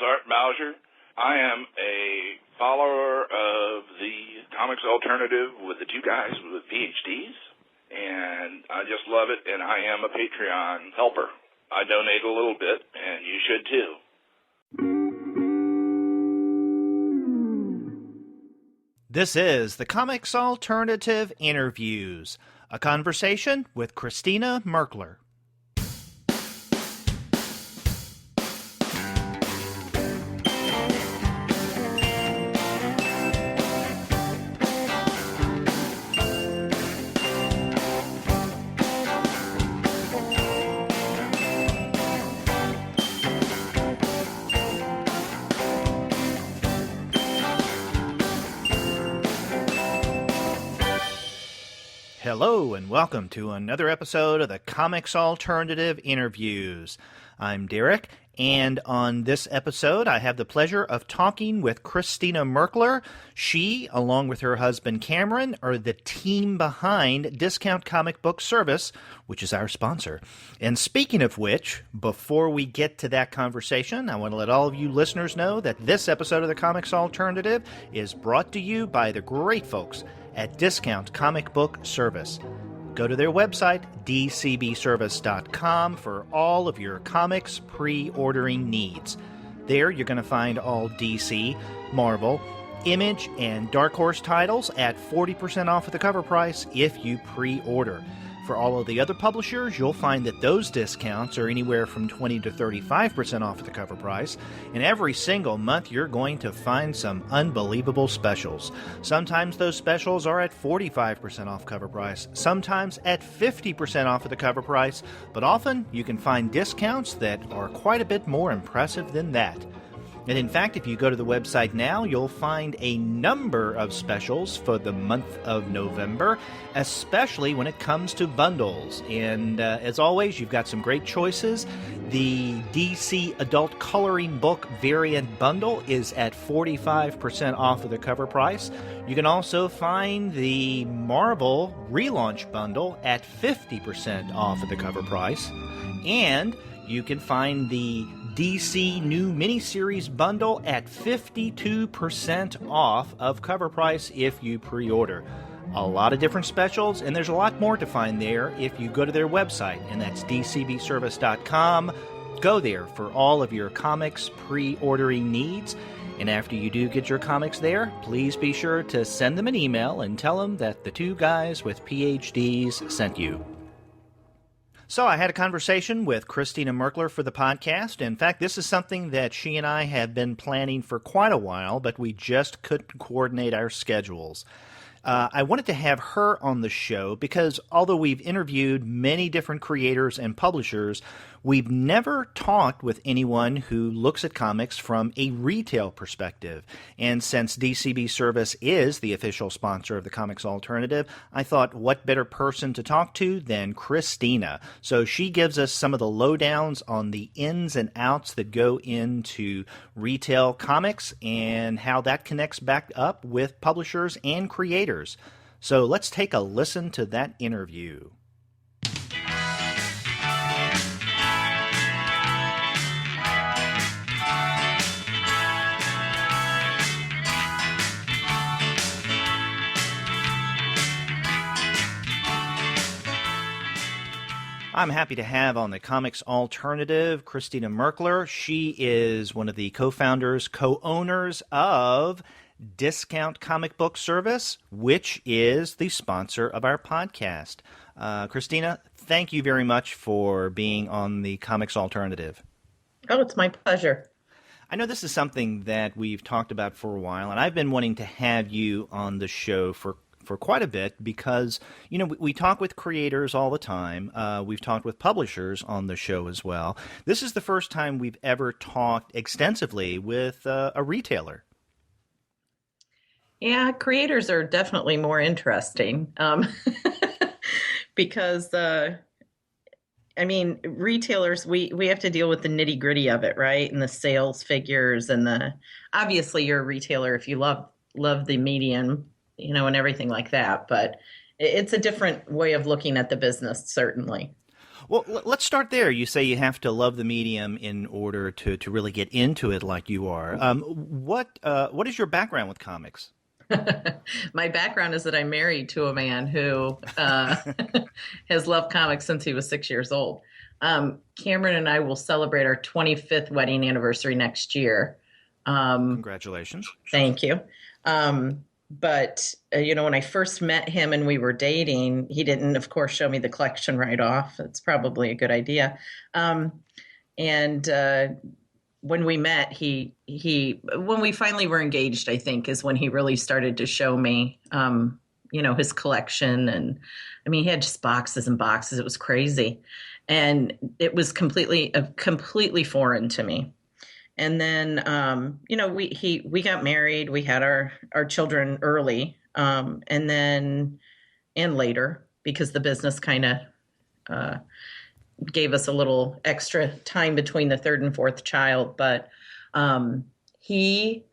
Art Bowser. I am a follower of the comics alternative with the two guys with PhDs, and I just love it, and I am a Patreon helper. I donate a little bit, and you should too. This is the Comics Alternative Interviews, a conversation with Christina Merkler. Hello and welcome to another episode of the Comics Alternative Interviews. I'm Derek, and on this episode I have the pleasure of talking with Christina Merkler. She, along with her husband Cameron, are the team behind Discount Comic Book Service, which is our sponsor. And speaking of which, before we get to that conversation, I want to let all of you listeners know that this episode of the Comics Alternative is brought to you by the great folks at Discount Comic Book Service. Go to their website, dcbservice.com, for all of your comics pre-ordering needs. There you're going to find all DC, Marvel, Image, and Dark Horse titles at 40% off of the cover price if you pre-order. For all of the other publishers, you'll find that those discounts are anywhere from 20 to 35% off of the cover price, and every single month you're going to find some unbelievable specials. Sometimes those specials are at 45% off cover price, sometimes at 50% off of the cover price, but often you can find discounts that are quite a bit more impressive than that. And in fact, if you go to the website now, you'll find a number of specials for the month of November, especially when it comes to bundles. And as always, you've got some great choices. The DC Adult Coloring Book Variant Bundle is at 45% off of the cover price. You can also find the Marvel Relaunch Bundle at 50% off of the cover price. And you can find the DC New Miniseries Bundle at 52% off of cover price if you pre-order. A lot of different specials, and there's a lot more to find there if you go to their website, and that's dcbservice.com. Go there for all of your comics pre-ordering needs. And after you do get your comics there, please be sure to send them an email and tell them that the two guys with PhDs sent you. So I had a conversation with Christina Merkler for the podcast. In fact, this is something that she and I have been planning for quite a while, but we just couldn't coordinate our schedules. I wanted to have her on the show because although we've interviewed many different creators and publishers, we've never talked with anyone who looks at comics from a retail perspective. And since DCB Service is the official sponsor of the Comics Alternative, I thought what better person to talk to than Christina. So she gives us some of the lowdowns on the ins and outs that go into retail comics and how that connects back up with publishers and creators. So let's take a listen to that interview. I'm happy to have on the Comics Alternative Christina Merkler. She is one of the co-founders, co-owners of Discount Comic Book Service, which is the sponsor of our podcast. Christina, thank you very much for being on the Comics Alternative. Oh, it's my pleasure. I know this is something that we've talked about for a while, and I've been wanting to have you on the show for quite a bit because, you know, we talk with creators all the time. We've talked with publishers on the show as well. This is the first time we've ever talked extensively with a retailer. Yeah, creators are definitely more interesting because, retailers, we have to deal with the nitty gritty of it, right? And the sales figures and obviously you're a retailer if you love the medium, you know, and everything like that. But it's a different way of looking at the business, certainly. Well, let's start there. You say you have to love the medium in order to really get into it like you are. What is your background with comics? My background is that I'm married to a man who has loved comics since he was 6 years old. Cameron and I will celebrate our 25th wedding anniversary next year. Congratulations. Thank you. But when I first met him and we were dating, he didn't, of course, show me the collection right off. It's probably a good idea. And when we met, when we finally were engaged, I think, is when he really started to show me, his collection. And I mean, he had just boxes and boxes. It was crazy. And it was completely foreign to me. And then, we got married. We had our children early, and later, because the business kind of gave us a little extra time between the third and fourth child. But he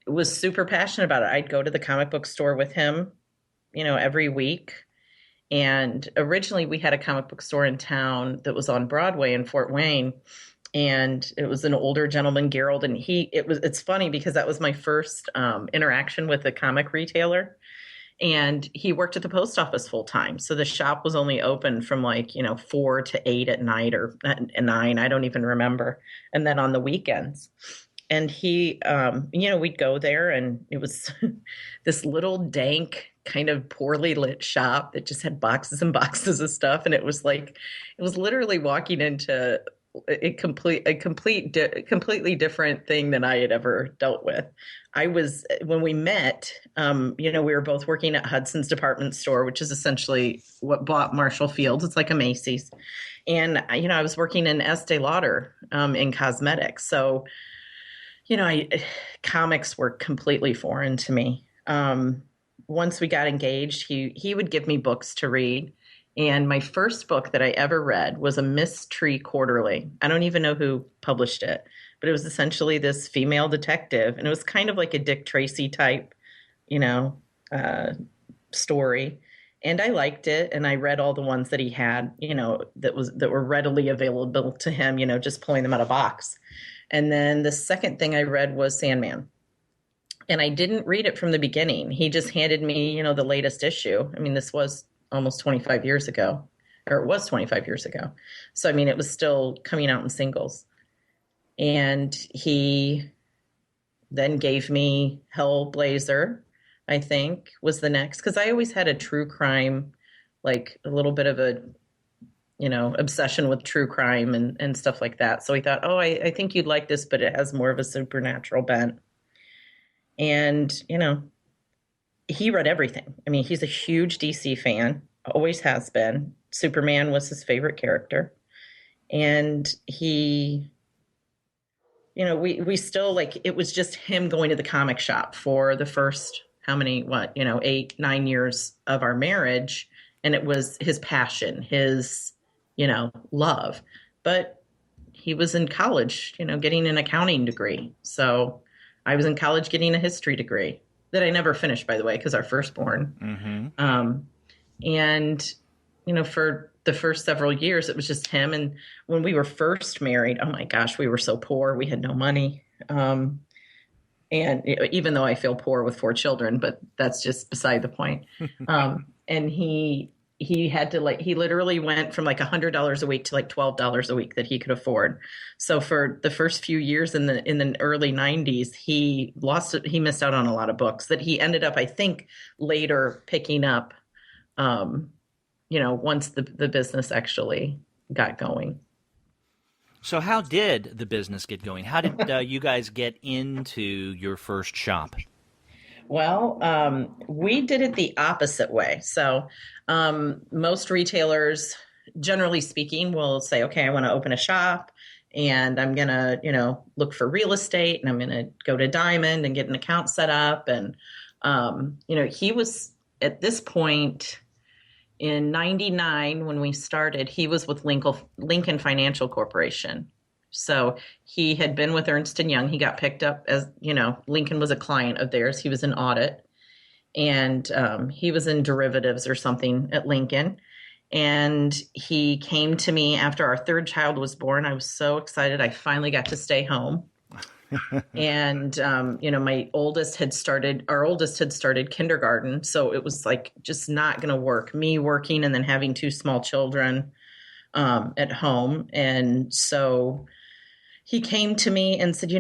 was super passionate about it. I'd go to the comic book store with him, every week. And originally, we had a comic book store in town that was on Broadway in Fort Wayne. And it was an older gentleman, Gerald, and it's funny because that was my first interaction with a comic retailer. And he worked at the post office full time. So the shop was only open from 4 to 8 at night or at 9. I don't even remember. And then on the weekends. And he, we'd go there and it was this little dank kind of poorly lit shop that just had boxes and boxes of stuff. And it was literally walking into a completely different thing than I had ever dealt with. When we met, we were both working at Hudson's department store, which is essentially what bought Marshall Field's. It's like a Macy's. And, I was working in Estee Lauder in cosmetics. So, comics were completely foreign to me. Once we got engaged, he would give me books to read. And my first book that I ever read was a Miss Tree Quarterly. I don't even know who published it, but it was essentially this female detective. And it was kind of like a Dick Tracy type, story. And I liked it. And I read all the ones that he had, that were readily available to him, just pulling them out of a box. And then the second thing I read was Sandman. And I didn't read it from the beginning. He just handed me, the latest issue. I mean, this was almost 25 years ago, or it was 25 years ago. So, I mean, it was still coming out in singles. And he then gave me Hellblazer, I think, was the next. Because I always had a true crime, like a little bit of a, obsession with true crime and stuff like that. So he thought, I think you'd like this, but it has more of a supernatural bent. And, he read everything. I mean, he's a huge DC fan, always has been. Superman was his favorite character. And he, we still it was just him going to the comic shop for the first, 8, 9 years of our marriage. And it was his passion, his, love. But he was in college, getting an accounting degree. So I was in college getting a history degree that I never finished, by the way, because our firstborn. Mm-hmm. And, for the first several years, it was just him. And when we were first married, oh my gosh, we were so poor. We had no money. And even though I feel poor with 4 children, but that's just beside the point. And he had to he literally went from $100 a week to $12 a week that he could afford. So for the first few years in the early 90s, he missed out on a lot of books that he ended up, I think, later picking up, once the business actually got going. So how did the business get going? How did you guys get into your first shop? Well, we did it the opposite way. So most retailers, generally speaking, will say, okay, I want to open a shop and I'm going to, look for real estate and I'm going to go to Diamond and get an account set up. And, he was at this point in 99 when we started, he was with Lincoln Financial Corporation. So he had been with Ernst & Young. He got picked up as, Lincoln was a client of theirs. He was in audit and he was in derivatives or something at Lincoln. And he came to me after our third child was born. I was so excited. I finally got to stay home. And, our oldest had started kindergarten. So it was like just not going to work, me working and then having two small children at home. And so he came to me and said, he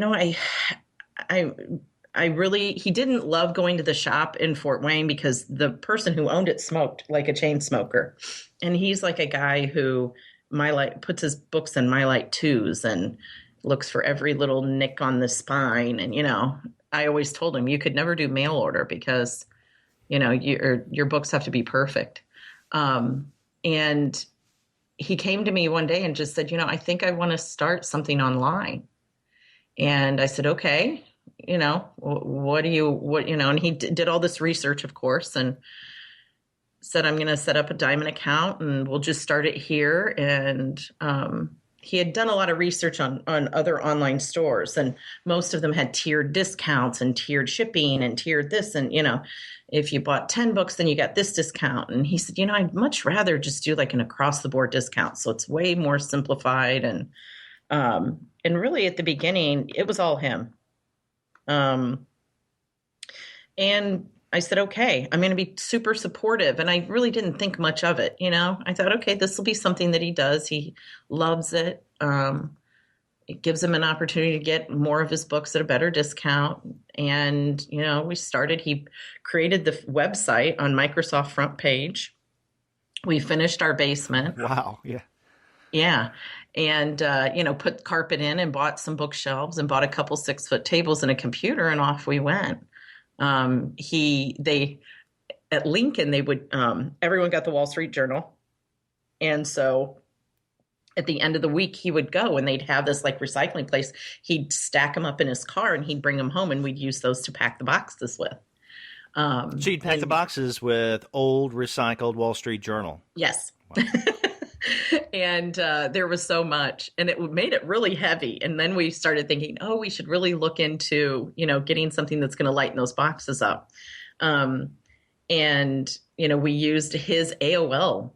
didn't love going to the shop in Fort Wayne because the person who owned it smoked like a chain smoker. And he's like a guy who puts his books in My Light 2s and looks for every little nick on the spine. And, I always told him you could never do mail order because, your books have to be perfect. And he came to me one day and just said, I think I want to start something online. And I said, okay, and he did all this research, of course, and said, I'm going to set up a Diamond account and we'll just start it here. And, he had done a lot of research on other online stores, and most of them had tiered discounts and tiered shipping and tiered this. And, if you bought 10 books, then you got this discount. And he said, I'd much rather just do like an across the board discount. So it's way more simplified. And really at the beginning, it was all him. And I said, okay, I'm going to be super supportive. And I really didn't think much of it. I thought, okay, this will be something that he does. He loves it. It gives him an opportunity to get more of his books at a better discount. And, he created the website on Microsoft front page. We finished our basement. Wow. Yeah. Yeah. And, put carpet in and bought some bookshelves and bought a couple 6-foot tables and a computer, and off we went. At Lincoln, they would, everyone got the Wall Street Journal. And so at the end of the week, he would go and they'd have this like recycling place. He'd stack them up in his car and he'd bring them home, and we'd use those to pack the boxes with. So you'd pack the boxes with old recycled Wall Street Journal. Yes. Wow. And there was so much, and it made it really heavy. And then we started thinking, we should really look into, getting something that's going to lighten those boxes up. And we used his AOL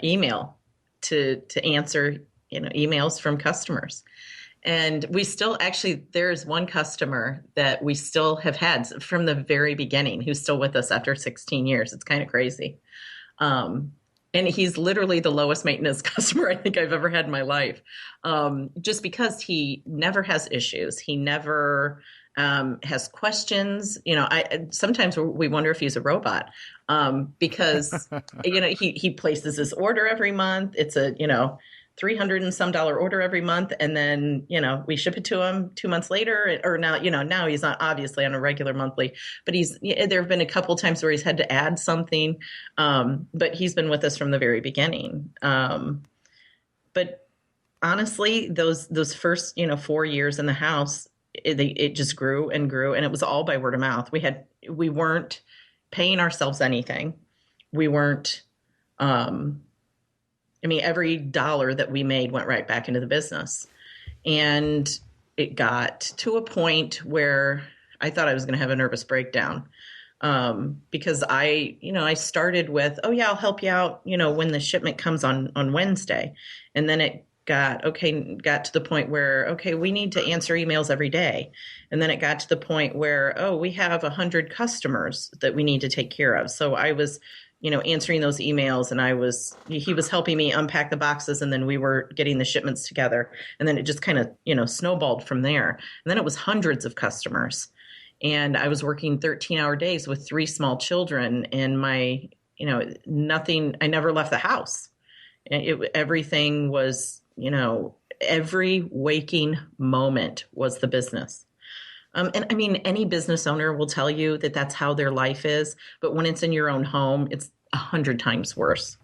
email to answer, emails from customers. And we still there's one customer that we still have had from the very beginning who's still with us after 16 years. It's kind of crazy. And he's literally the lowest maintenance customer I think I've ever had in my life, just because he never has issues. He never has questions. Sometimes we wonder if he's a robot, because, he places his order every month. It's a, $300 and some order every month. And then, we ship it to him 2 months later, or now, now he's not obviously on a regular monthly, but there have been a couple times where he's had to add something. But he's been with us from the very beginning. But honestly, those first, 4 years in the house, it just grew and grew, and it was all by word of mouth. We weren't paying ourselves anything. We weren't, every dollar that we made went right back into the business. And it got to a point where I thought I was going to have a nervous breakdown, because I started with, I'll help you out, when the shipment comes on Wednesday. And then it got to the point where, we need to answer emails every day. And then it got to the point where, we have 100 customers that we need to take care of. So I was, answering those emails, and he was helping me unpack the boxes, and then we were getting the shipments together. And then it just kind of, snowballed from there. And then it was hundreds of customers. And I was working 13-hour days with 3 small children, and I never left the house. Everything was, every waking moment was the business. Any business owner will tell you that that's how their life is, but when it's in your own home, it's 100 times worse.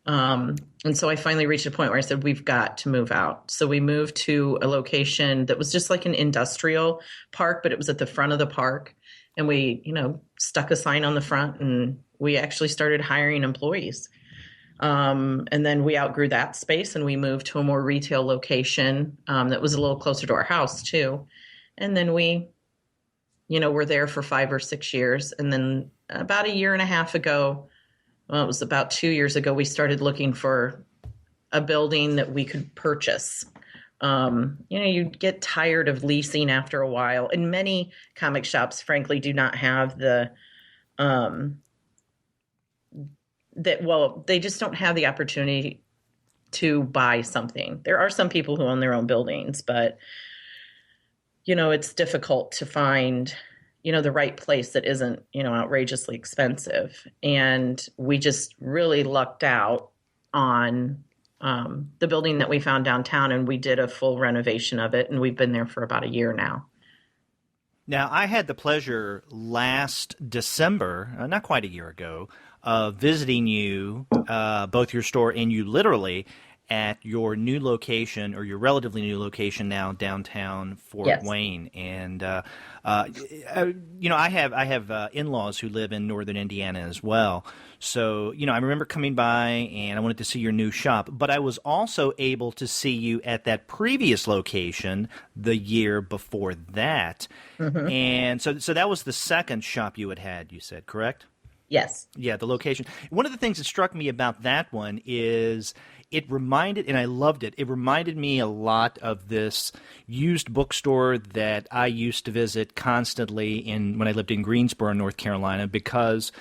And so I finally reached a point where I said, we've got to move out. So we moved to a location that was just like an industrial park, but it was at the front of the park. And we, stuck a sign on the front, and we actually started hiring employees. And then we outgrew that space, and we moved to a more retail location that was a little closer to our house too. And then we, were there for 5 or 6 years. And then about a year and a half ago, well, it was about 2 years ago, we started looking for a building that we could purchase. You get tired of leasing after a while, and many comic shops, frankly, do not have they just don't have the opportunity to buy something. There are some people who own their own buildings, but it's difficult to find, the right place that isn't, outrageously expensive. And we just really lucked out on the building that we found downtown, and we did a full renovation of it, and we've been there for about a year now. Now, I had the pleasure last December, not quite a year ago, of visiting you, both your store and you literally, at your new location, or your relatively new location now, downtown Fort Wayne. And I have in-laws who live in northern Indiana as well. So I remember coming by and I wanted to see your new shop, but I was also able to see you at that previous location the year before that. Mm-hmm. And so that was the second shop you had, you said, correct? Yes. Yeah, the location. One of the things that struck me about that one is it reminded, and I loved it, it reminded me a lot of this used bookstore that I used to visit constantly when I lived in Greensboro, North Carolina, because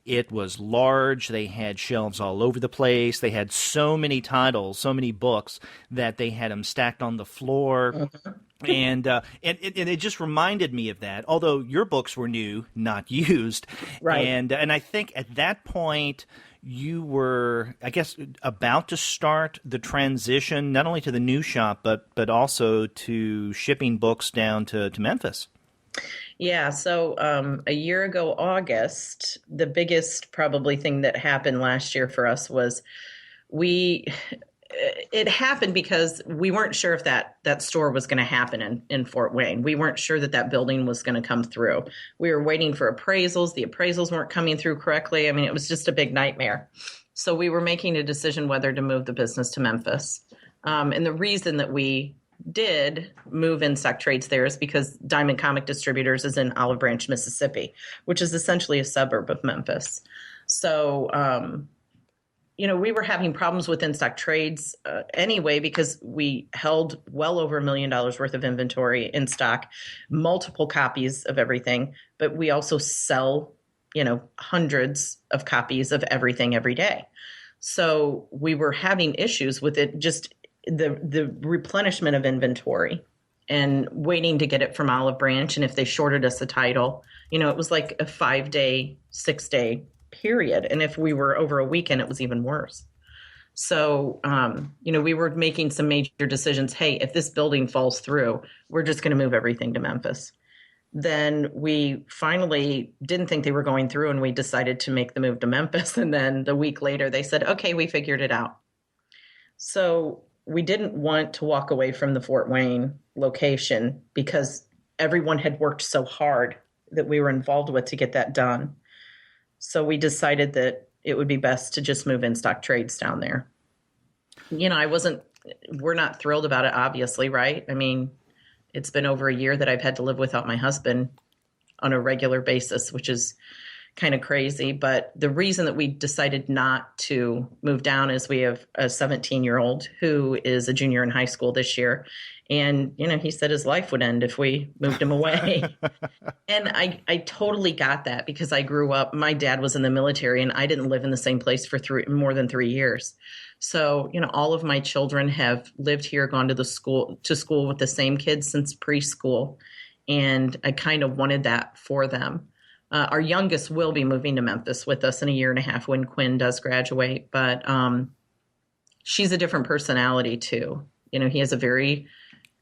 it was large. They had shelves all over the place. They had so many titles, so many books, that they had them stacked on the floor. Mm-hmm. And it just reminded me of that, although your books were new, not used. Right. And I think at that point you were, I guess, about to start the transition, not only to the new shop, but also to shipping books down to Memphis. Yeah, so a year ago, August, the biggest probably thing that happened last year for us was it happened because we weren't sure if that store was going to happen in Fort Wayne. We weren't sure that building was going to come through. We were waiting for appraisals. The appraisals weren't coming through correctly. I mean, it was just a big nightmare. So we were making a decision whether to move the business to Memphis. And the reason that we did move in stock trades there is because Diamond Comic Distributors is in Olive Branch, Mississippi, which is essentially a suburb of Memphis. So, we were having problems with in-stock trades anyway, because we held well over $1 million worth of inventory in stock, multiple copies of everything, but we also sell, hundreds of copies of everything every day. So we were having issues with it, just the replenishment of inventory and waiting to get it from Olive Branch. And if they shorted us a title, it was like a 5-day, 6-day period. And if we were over a weekend, it was even worse. So, we were making some major decisions. Hey, if this building falls through, we're just going to move everything to Memphis. Then we finally didn't think they were going through, and we decided to make the move to Memphis. And then the week later, they said, okay, we figured it out. So we didn't want to walk away from the Fort Wayne location because everyone had worked so hard that we were involved with to get that done. So we decided that it would be best to just move in-stock trades down there. We're not thrilled about it, obviously, right? I mean, it's been over a year that I've had to live without my husband on a regular basis, which is kind of crazy. But the reason that we decided not to move down is we have a 17-year-old who is a junior in high school this year. And, he said his life would end if we moved him away. And I totally got that, because I grew up, my dad was in the military, and I didn't live in the same place for more than 3 years. So, all of my children have lived here, gone to school with the same kids since preschool. And I kind of wanted that for them. Our youngest will be moving to Memphis with us in a year and a half when Quinn does graduate. But she's a different personality too. He has a very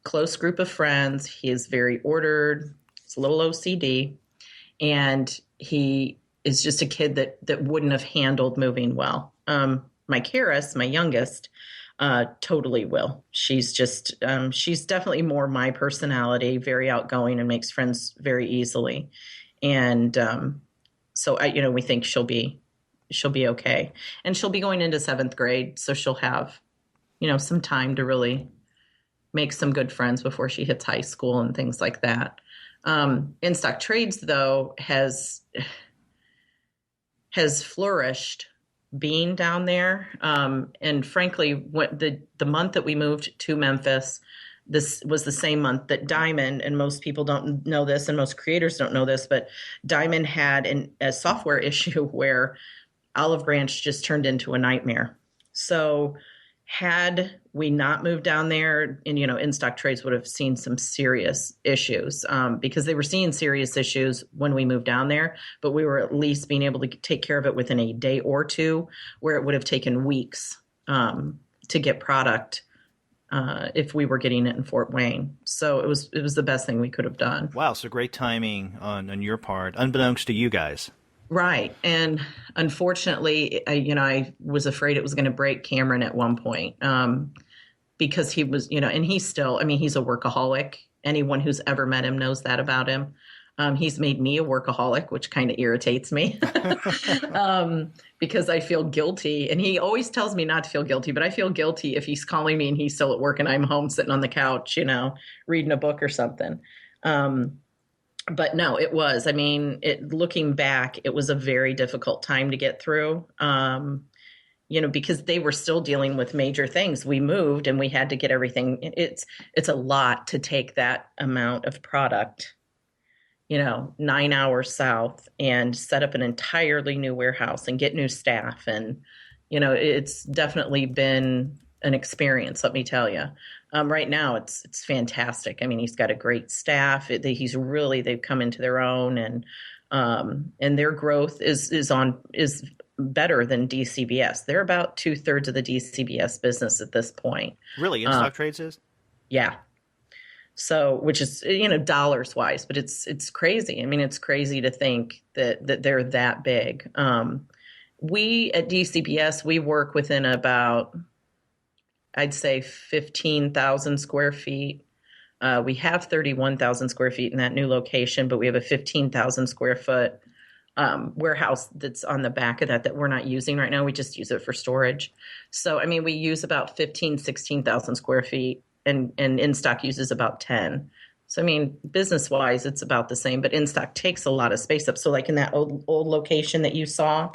close group of friends. He is very ordered. He's a little OCD. And he is just a kid that wouldn't have handled moving well. My Karis, my youngest, totally will. She's just, she's definitely more my personality, very outgoing and makes friends very easily. And so we think she'll be okay. And she'll be going into 7th grade. So she'll have, some time to really make some good friends before she hits high school and things like that. In-stock trades, though, has flourished being down there. And frankly, what the month that we moved to Memphis, this was the same month that Diamond, and most people don't know this, and most creators don't know this, but Diamond had a software issue where Olive Branch just turned into a nightmare. So had we not moved down there, and in-stock trades would have seen some serious issues, because they were seeing serious issues when we moved down there, but we were at least being able to take care of it within a day or two, where it would have taken weeks to get product if we were getting it in Fort Wayne. So it was the best thing we could have done. Wow, so great timing on your part, unbeknownst to you guys. Right. And unfortunately, I was afraid it was going to break Cameron at one point, because he was, and he's still, he's a workaholic. Anyone who's ever met him knows that about him. He's made me a workaholic, which kind of irritates me because I feel guilty. And he always tells me not to feel guilty, but I feel guilty if he's calling me and he's still at work and I'm home sitting on the couch, reading a book or something. But no, it was. Looking back, it was a very difficult time to get through, because they were still dealing with major things. We moved and we had to get everything. It's a lot to take that amount of product, 9 hours south, and set up an entirely new warehouse and get new staff. And, it's definitely been an experience, let me tell you. Right now, it's fantastic. He's got a great staff. They've come into their own, and their growth is better than DCBS. They're about 2/3 of the DCBS business at this point. Really, in-stock trades is? Yeah. So, which is dollars wise, but it's crazy. It's crazy to think that they're that big. We at DCBS, we work within about, I'd say, 15,000 square feet. We have 31,000 square feet in that new location, but we have a 15,000 square foot warehouse that's on the back of that we're not using right now. We just use it for storage. So, we use about 16,000 square feet, and in-stock uses about 10. So, business-wise, it's about the same, but in-stock takes a lot of space up. So, like in that old location that you saw,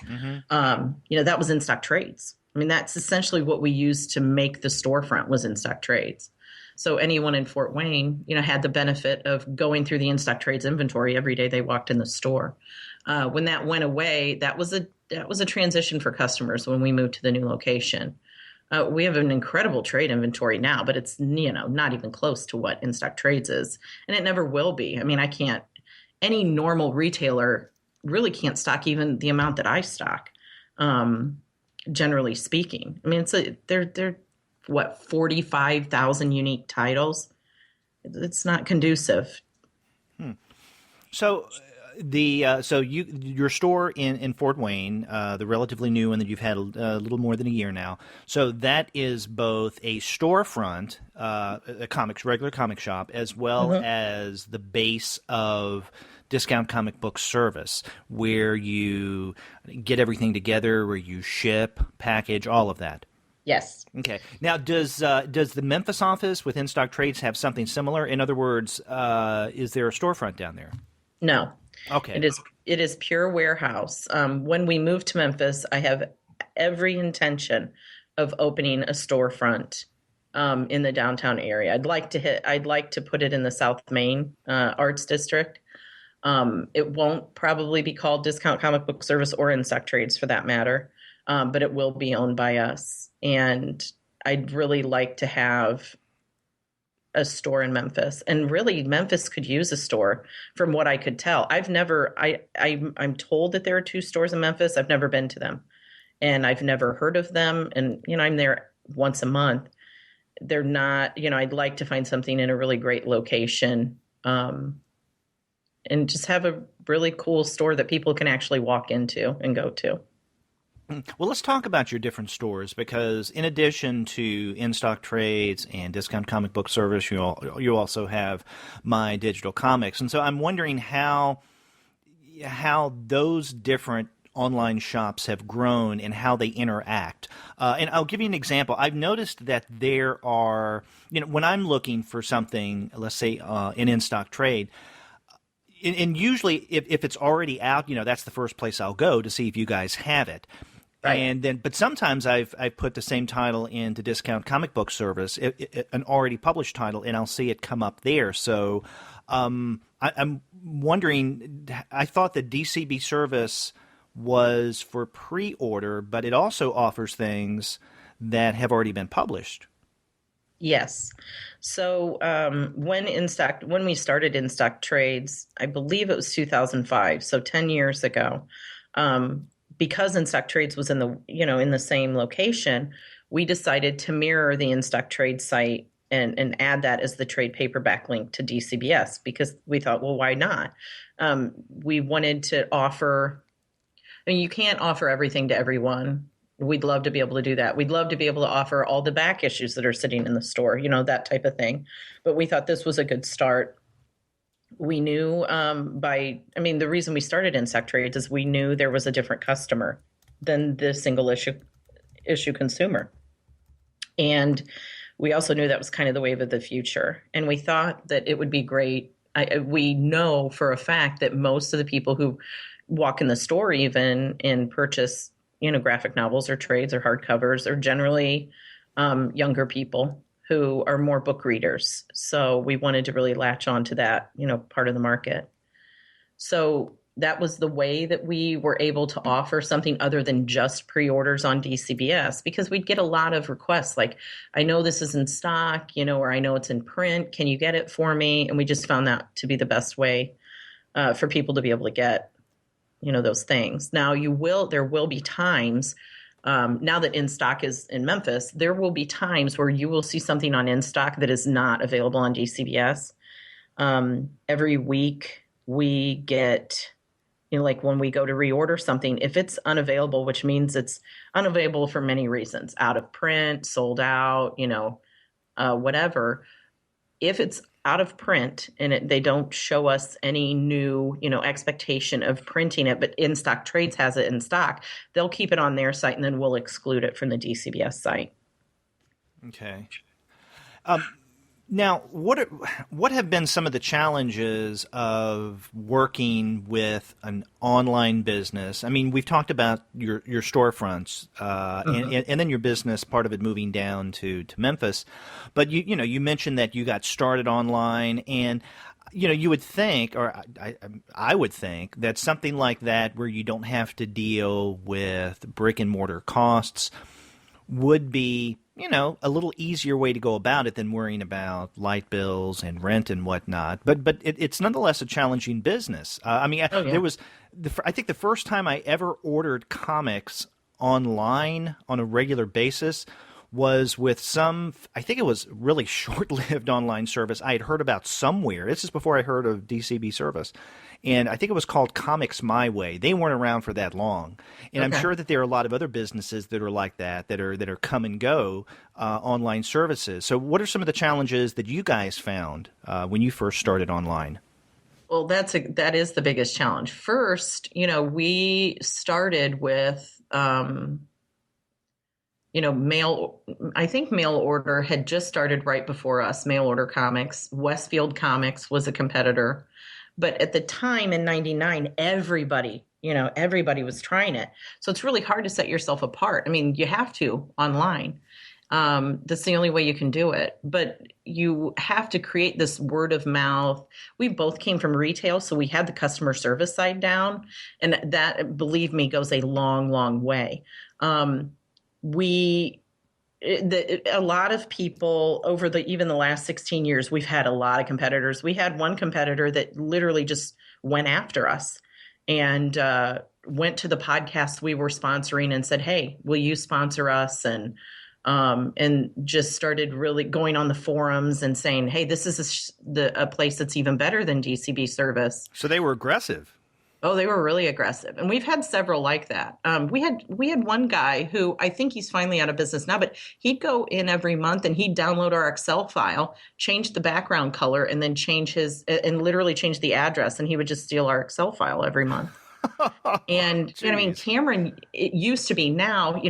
that was in-stock trades. That's essentially what we used to make the storefront, was in-stock trades. So anyone in Fort Wayne, had the benefit of going through the in-stock trades inventory every day they walked in the store. When that went away, that was a transition for customers when we moved to the new location. We have an incredible trade inventory now, but it's, not even close to what in-stock trades is. And it never will be. Any normal retailer really can't stock even the amount that I stock. Generally speaking, they're what, 45,000 unique titles. It's not conducive. So your store in Fort Wayne, the relatively new one that you've had a little more than a year now. So that is both a storefront, a regular comic shop, as well as the base of discount comic book service, where you get everything together, where you ship, package, all of that. Yes. Okay. Now, does the Memphis office with in-stock trades have something similar? In other words, is there a storefront down there? No. Okay. It is pure warehouse. When we move to Memphis, I have every intention of opening a storefront in the downtown area. I'd like to put it in the South Main Arts District. It won't probably be called Discount Comic Book Service or In-Stock Trades for that matter, but it will be owned by us. And I'd really like to have a store in Memphis. And really, Memphis could use a store, from what I could tell. I'm told that there are 2 stores in Memphis. I've never been to them, and I've never heard of them. And, I'm there once a month. They're not, I'd like to find something in a really great location, and just have a really cool store that people can actually walk into and go to. Well, let's talk about your different stores, because in addition to in-stock trades and discount comic book service, you also have My Digital Comics. And so I'm wondering how those different online shops have grown and how they interact. And I'll give you an example. I've noticed that there are, when I'm looking for something, let's say an in-stock trade, and usually if it's already out, that's the first place I'll go to see if you guys have it. Right. And then, but sometimes I've put the same title into Discount Comic Book Service, an already published title, and I'll see it come up there. So I'm wondering. I thought the DCB service was for pre-order, but it also offers things that have already been published. Yes. So when we started In Stock Trades, I believe it was 2005, so 10 years ago. Because In Stock Trades was in the same location, we decided to mirror the In Stock Trades site and add that as the trade paperback link to DCBS because we thought, well, why not? We wanted to offer. I mean, you can't offer everything to everyone. We'd love to be able to do that. We'd love to be able to offer all the back issues that are sitting in the store, that type of thing. But we thought this was a good start. We knew the reason we started In Stock Trades is we knew there was a different customer than the single issue consumer. And we also knew that was kind of the wave of the future. And we thought that it would be great. We know for a fact that most of the people who walk in the store even and purchase graphic novels or trades or hardcovers are generally younger people who are more book readers. So we wanted to really latch on to that, part of the market. So that was the way that we were able to offer something other than just pre-orders on DCBS, because we'd get a lot of requests like, I know this is in stock, or I know it's in print. Can you get it for me? And we just found that to be the best way for people to be able to get those things. Now there will be times, now that In Stock is in Memphis, there will be times where you will see something on In Stock that is not available on DCBS. Every week we get, like when we go to reorder something, if it's unavailable, which means it's unavailable for many reasons, out of print, sold out, whatever. If it's out of print and they don't show us any new, expectation of printing it, but In Stock Trades has it in stock, they'll keep it on their site and then we'll exclude it from the DCBS site. Okay. Now, what have been some of the challenges of working with an online business? I mean, we've talked about your storefronts and then your business, part of it moving down to Memphis. But you mentioned that you got started online, and you would think, or I would think, that something like that, where you don't have to deal with brick and mortar costs, would be a little easier way to go about it than worrying about light bills and rent and whatnot. But it's nonetheless a challenging business. There was, I think the first time I ever ordered comics online on a regular basis was with I think it was really short-lived online service I had heard about somewhere. This is before I heard of DCB service. And I think it was called Comics My Way. They weren't around for that long. And okay. I'm sure that there are a lot of other businesses that are like that are come and go online services. So what are some of the challenges that you guys found when you first started online? Well, that is the biggest challenge. First, we started with I think mail order had just started right before us, mail order comics. Westfield Comics was a competitor. But at the time in 99, everybody was trying it. So it's really hard to set yourself apart. I mean, you have to online. That's the only way you can do it. But you have to create this word of mouth. We both came from retail, so we had the customer service side down. And that, believe me, goes a long, long way. A lot of people over even the last 16 years, we've had a lot of competitors. We had one competitor that literally just went after us and went to the podcast we were sponsoring and said, "Hey, will you sponsor us?" And just started really going on the forums and saying, "Hey, this is a place that's even better than DCB service." So they were aggressive. Oh, they were really aggressive. And we've had several like that. We had one guy who, I think he's finally out of business now, but he'd go in every month and he'd download our Excel file, change the background color, and then literally change the address. And he would just steal our Excel file every month. And, Cameron, it used to be now,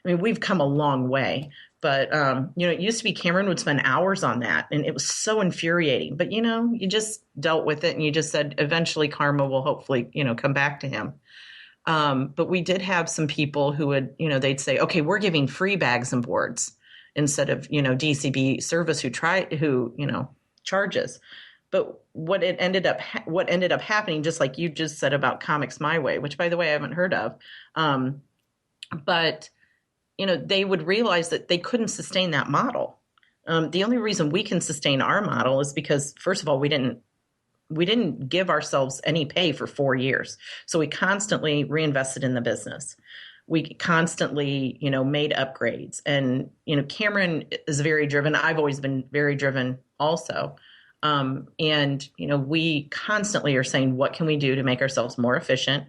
we've come a long way. But, it used to be Cameron would spend hours on that, and it was so infuriating. But, you just dealt with it, and you just said eventually karma will hopefully, come back to him. But we did have some people who would, they'd say, okay, we're giving free bags and boards instead of, DCB service who charges. But what ended up happening, just like you just said about Comics My Way, which by the way, I haven't heard of. But, they would realize that they couldn't sustain that model. The only reason we can sustain our model is because, first of all, we didn't give ourselves any pay for 4 years. So we constantly reinvested in the business. We constantly, made upgrades. And, Cameron is very driven. I've always been very driven also. And, we constantly are saying, what can we do to make ourselves more efficient,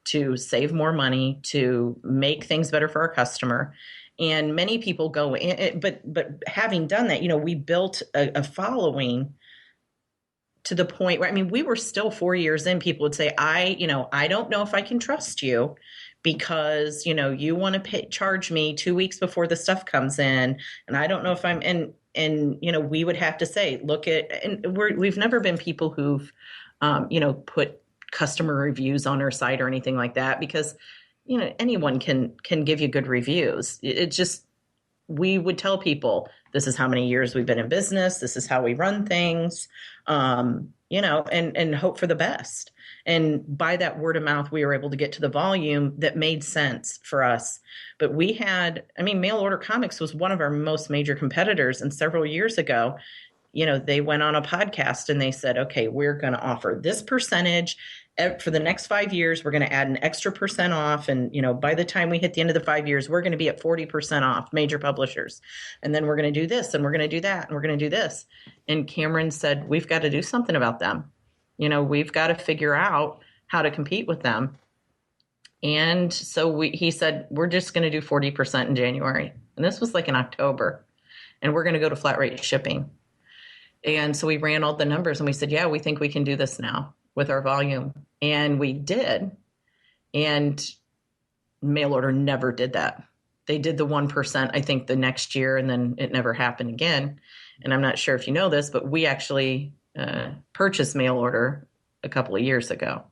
to save more money, to make things better for our customer? And many people go in, but having done that, we built a following to the point where, we were still 4 years in, people would say, I don't know if I can trust you because, you want to charge me 2 weeks before the stuff comes in. And I don't know if I'm, and we would have to say, we've never been people who've, put customer reviews on our site or anything like that, because, anyone can give you good reviews. It just, we would tell people, this is how many years we've been in business. This is how we run things, and hope for the best. And by that word of mouth, we were able to get to the volume that made sense for us. But we had, Mail Order Comics was one of our most major competitors. And several years ago, they went on a podcast and they said, okay, we're going to offer this percentage for the next 5 years. We're going to add an extra percent off. And, by the time we hit the end of the 5 years, we're going to be at 40% off, major publishers. And then we're going to do this and we're going to do that and we're going to do this. And Cameron said, we've got to do something about them. We've got to figure out how to compete with them. And so he said, we're just going to do 40% in January. And this was like in October. And we're going to go to flat rate shipping. And so we ran all the numbers and we said, yeah, we think we can do this now with our volume. And we did. And mail order never did that. They did the 1%, I think, the next year, and then it never happened again. And I'm not sure if you know this, but we actually purchased mail order a couple of years ago.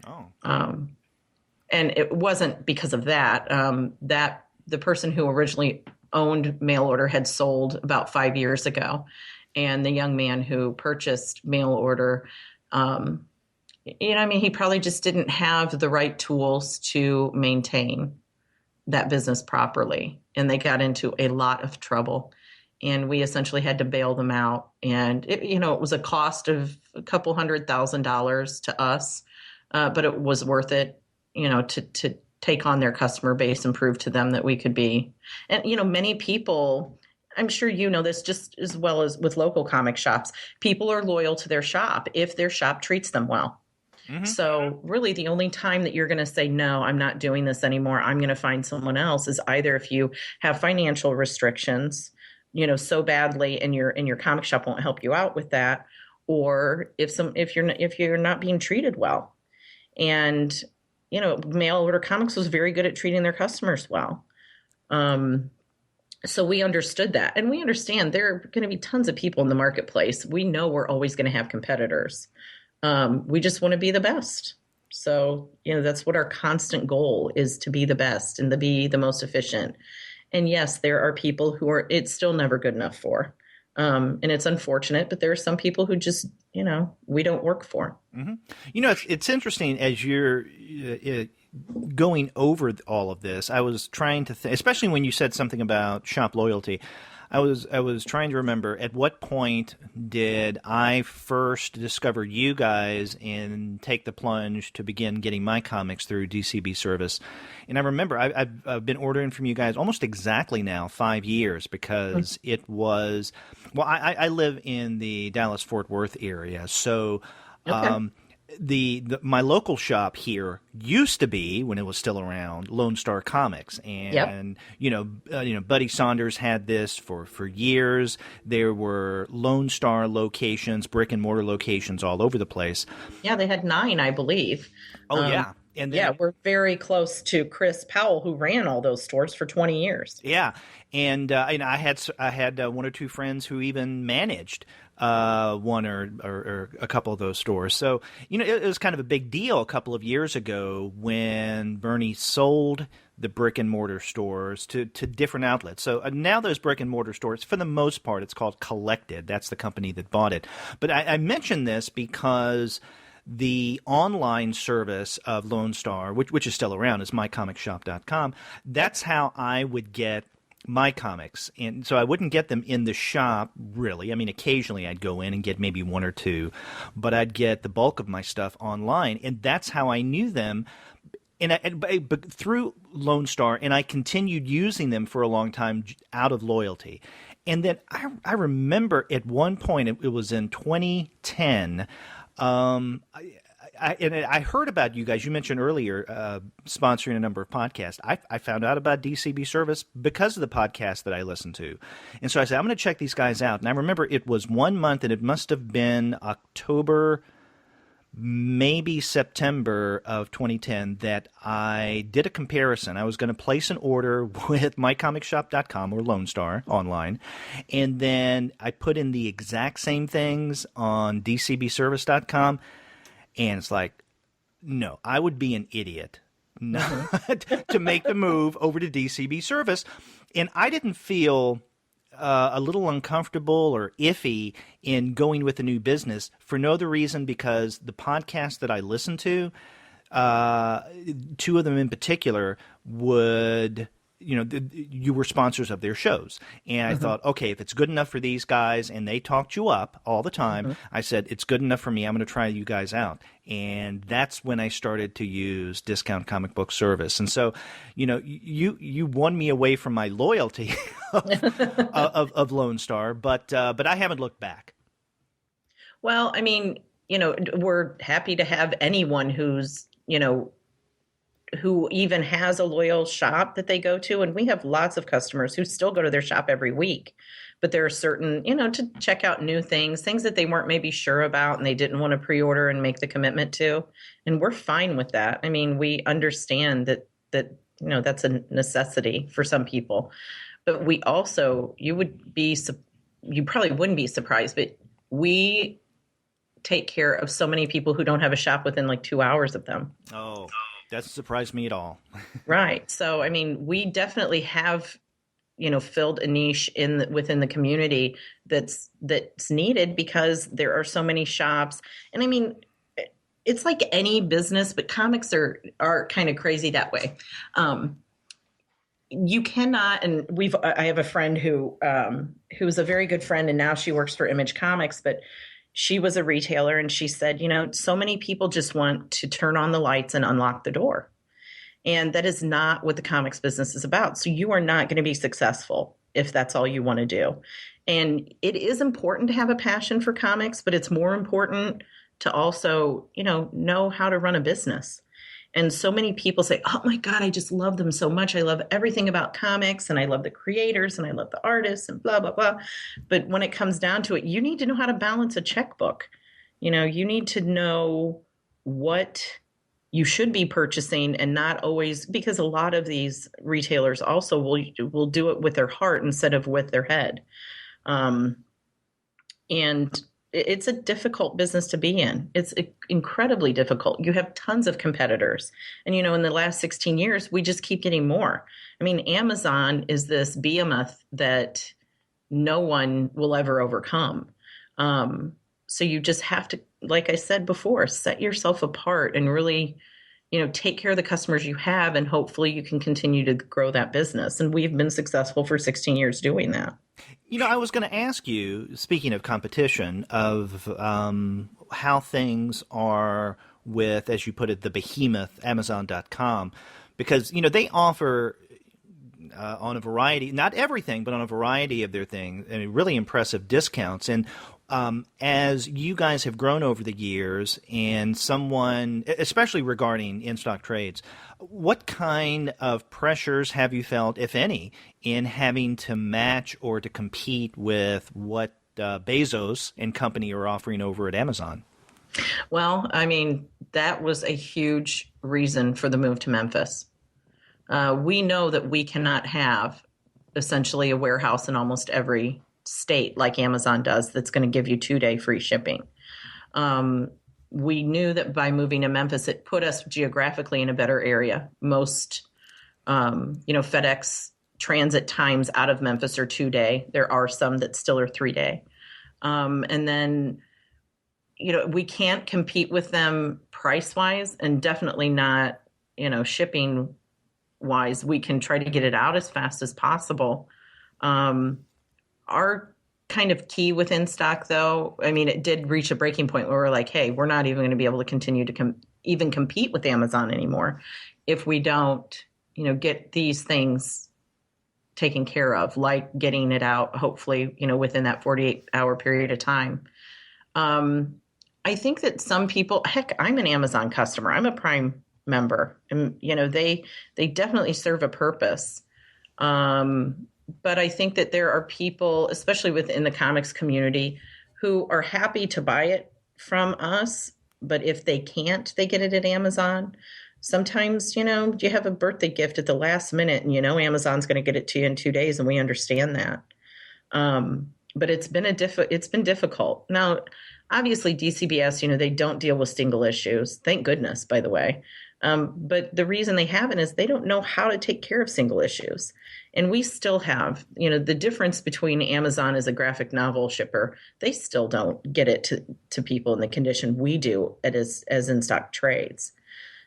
Oh. And it wasn't because of that. That the person who originally owned mail order had sold about 5 years ago. And the young man who purchased mail order, he probably just didn't have the right tools to maintain that business properly. And they got into a lot of trouble. And we essentially had to bail them out. And it was a cost of a couple $100,000 to us, but it was worth it, to take on their customer base and prove to them that we could be. And, many people, I'm sure you know this just as well as with local comic shops, people are loyal to their shop if their shop treats them well. Mm-hmm. So really the only time that you're going to say, no, I'm not doing this anymore, I'm going to find someone else, is either if you have financial restrictions, so badly, and your comic shop won't help you out with that, or if you're not being treated well. And, Mail Order Comics was very good at treating their customers well. So we understood that, and we understand there are going to be tons of people in the marketplace. We know we're always going to have competitors. We just want to be the best. So, that's what our constant goal is, to be the best and to be the most efficient. And yes, there are people who it's still never good enough for. And it's unfortunate, but there are some people who just, we don't work for. Mm-hmm. It's interesting as you're going over all of this. I was trying to think, especially when you said something about shop loyalty. I was trying to remember, at what point did I first discover you guys and take the plunge to begin getting my comics through DCB service. And I remember I've been ordering from you guys almost exactly now 5 years, because it was, well, I live in the Dallas-Fort Worth area, so okay. My local shop here used to be, when it was still around, Lone Star Comics, and yep. Buddy Saunders had this for years. There were Lone Star locations, brick and mortar locations all over the place. Yeah, they had 9, I believe. Oh yeah, And Yeah, then, we're very close to Chris Powell, who ran all those stores for 20 years. yeah, and I had one or two friends who even managed one or a couple of those stores. So it was kind of a big deal a couple of years ago when Bernie sold the brick and mortar stores to different outlets. So now those brick and mortar stores, for the most part, it's called Collected. That's the company that bought it. But I mention this because the online service of Lone Star, which is still around, is mycomicshop.com. That's how I would get my comics. And so I wouldn't get them in the shop, really. I mean, occasionally I'd go in and get maybe one or two, but I'd get the bulk of my stuff online. And that's how I knew them. But through Lone Star, and I continued using them for a long time out of loyalty. And then I remember at one point, it was in 2010, I heard about you guys. You mentioned earlier sponsoring a number of podcasts. I found out about DCB Service because of the podcast that I listened to. And so I said, I'm going to check these guys out. And I remember it was 1 month, and it must have been October, maybe September of 2010, that I did a comparison. I was going to place an order with mycomicshop.com or Lone Star online, and then I put in the exact same things on dcbservice.com, and it's like, no, I would be an idiot not to make the move over to DCB Service. And I didn't feel a little uncomfortable or iffy in going with a new business for no other reason because the podcast that I listened to, two of them in particular, would, you were sponsors of their shows. And I thought, okay, if it's good enough for these guys and they talked you up all the time, I said, it's good enough for me. I'm going to try you guys out. And that's when I started to use Discount Comic Book Service. And so, you won me away from my loyalty of Lone Star, but I haven't looked back. Well, I mean, we're happy to have anyone who's, who even has a loyal shop that they go to. And we have lots of customers who still go to their shop every week. But there are certain, to check out new things that they weren't maybe sure about and they didn't want to pre-order and make the commitment to. And we're fine with that. I mean, we understand that that's a necessity for some people. But we also, you probably wouldn't be surprised, but we take care of so many people who don't have a shop within like 2 hours of them. Oh, that doesn't surprise me at all. Right. So, I mean, we definitely have, filled a niche within the community that's needed because there are so many shops. And I mean, it's like any business, but comics are kind of crazy that way. You cannot, and I have a friend who's a very good friend, and now she works for Image Comics, but she was a retailer, and she said, so many people just want to turn on the lights and unlock the door. And that is not what the comics business is about. So you are not going to be successful if that's all you want to do. And it is important to have a passion for comics, but it's more important to also, know how to run a business. And so many people say, oh my God, I just love them so much. I love everything about comics, and I love the creators, and I love the artists, and blah, blah, blah. But when it comes down to it, you need to know how to balance a checkbook. You need to know what you should be purchasing, and not always, because a lot of these retailers also will do it with their heart instead of with their head. And it's a difficult business to be in. It's incredibly difficult. You have tons of competitors. And, in the last 16 years, we just keep getting more. I mean, Amazon is this behemoth that no one will ever overcome. So you just have to, like I said before, set yourself apart and really, take care of the customers you have, and hopefully you can continue to grow that business. And we've been successful for 16 years doing that. I was going to ask you, speaking of competition, of how things are with, as you put it, the behemoth, Amazon.com, because, they offer on a variety, not everything, but on a variety of their things, really impressive discounts. And as you guys have grown over the years, and someone, especially regarding in-stock trades, what kind of pressures have you felt, if any, in having to match or to compete with what Bezos and company are offering over at Amazon? Well, I mean, that was a huge reason for the move to Memphis. We know that we cannot have essentially a warehouse in almost every state like Amazon does that's going to give you 2-day free shipping. We knew that by moving to Memphis, it put us geographically in a better area. Most, FedEx transit times out of Memphis are 2-day. There are some that still are 3-day. And then, we can't compete with them price-wise, and definitely not, shipping-wise. We can try to get it out as fast as possible. Our kind of key with in-stock, though, it did reach a breaking point where we're like, hey, we're not even going to be able to continue to even compete with Amazon anymore if we don't, get these things taken care of, like getting it out, hopefully, within that 48-hour period of time. I think that some people, heck, I'm an Amazon customer. I'm a Prime member, and, they definitely serve a purpose. But I think that there are people, especially within the comics community, who are happy to buy it from us. But if they can't, they get it at Amazon. Sometimes, you have a birthday gift at the last minute and, Amazon's going to get it to you in 2 days. And we understand that. But it's been difficult. Now, obviously, DCBS, they don't deal with single issues. Thank goodness, by the way. But the reason they haven't is they don't know how to take care of single issues. And we still have, the difference between Amazon as a graphic novel shipper, they still don't get it to people in the condition we do as in-stock trades.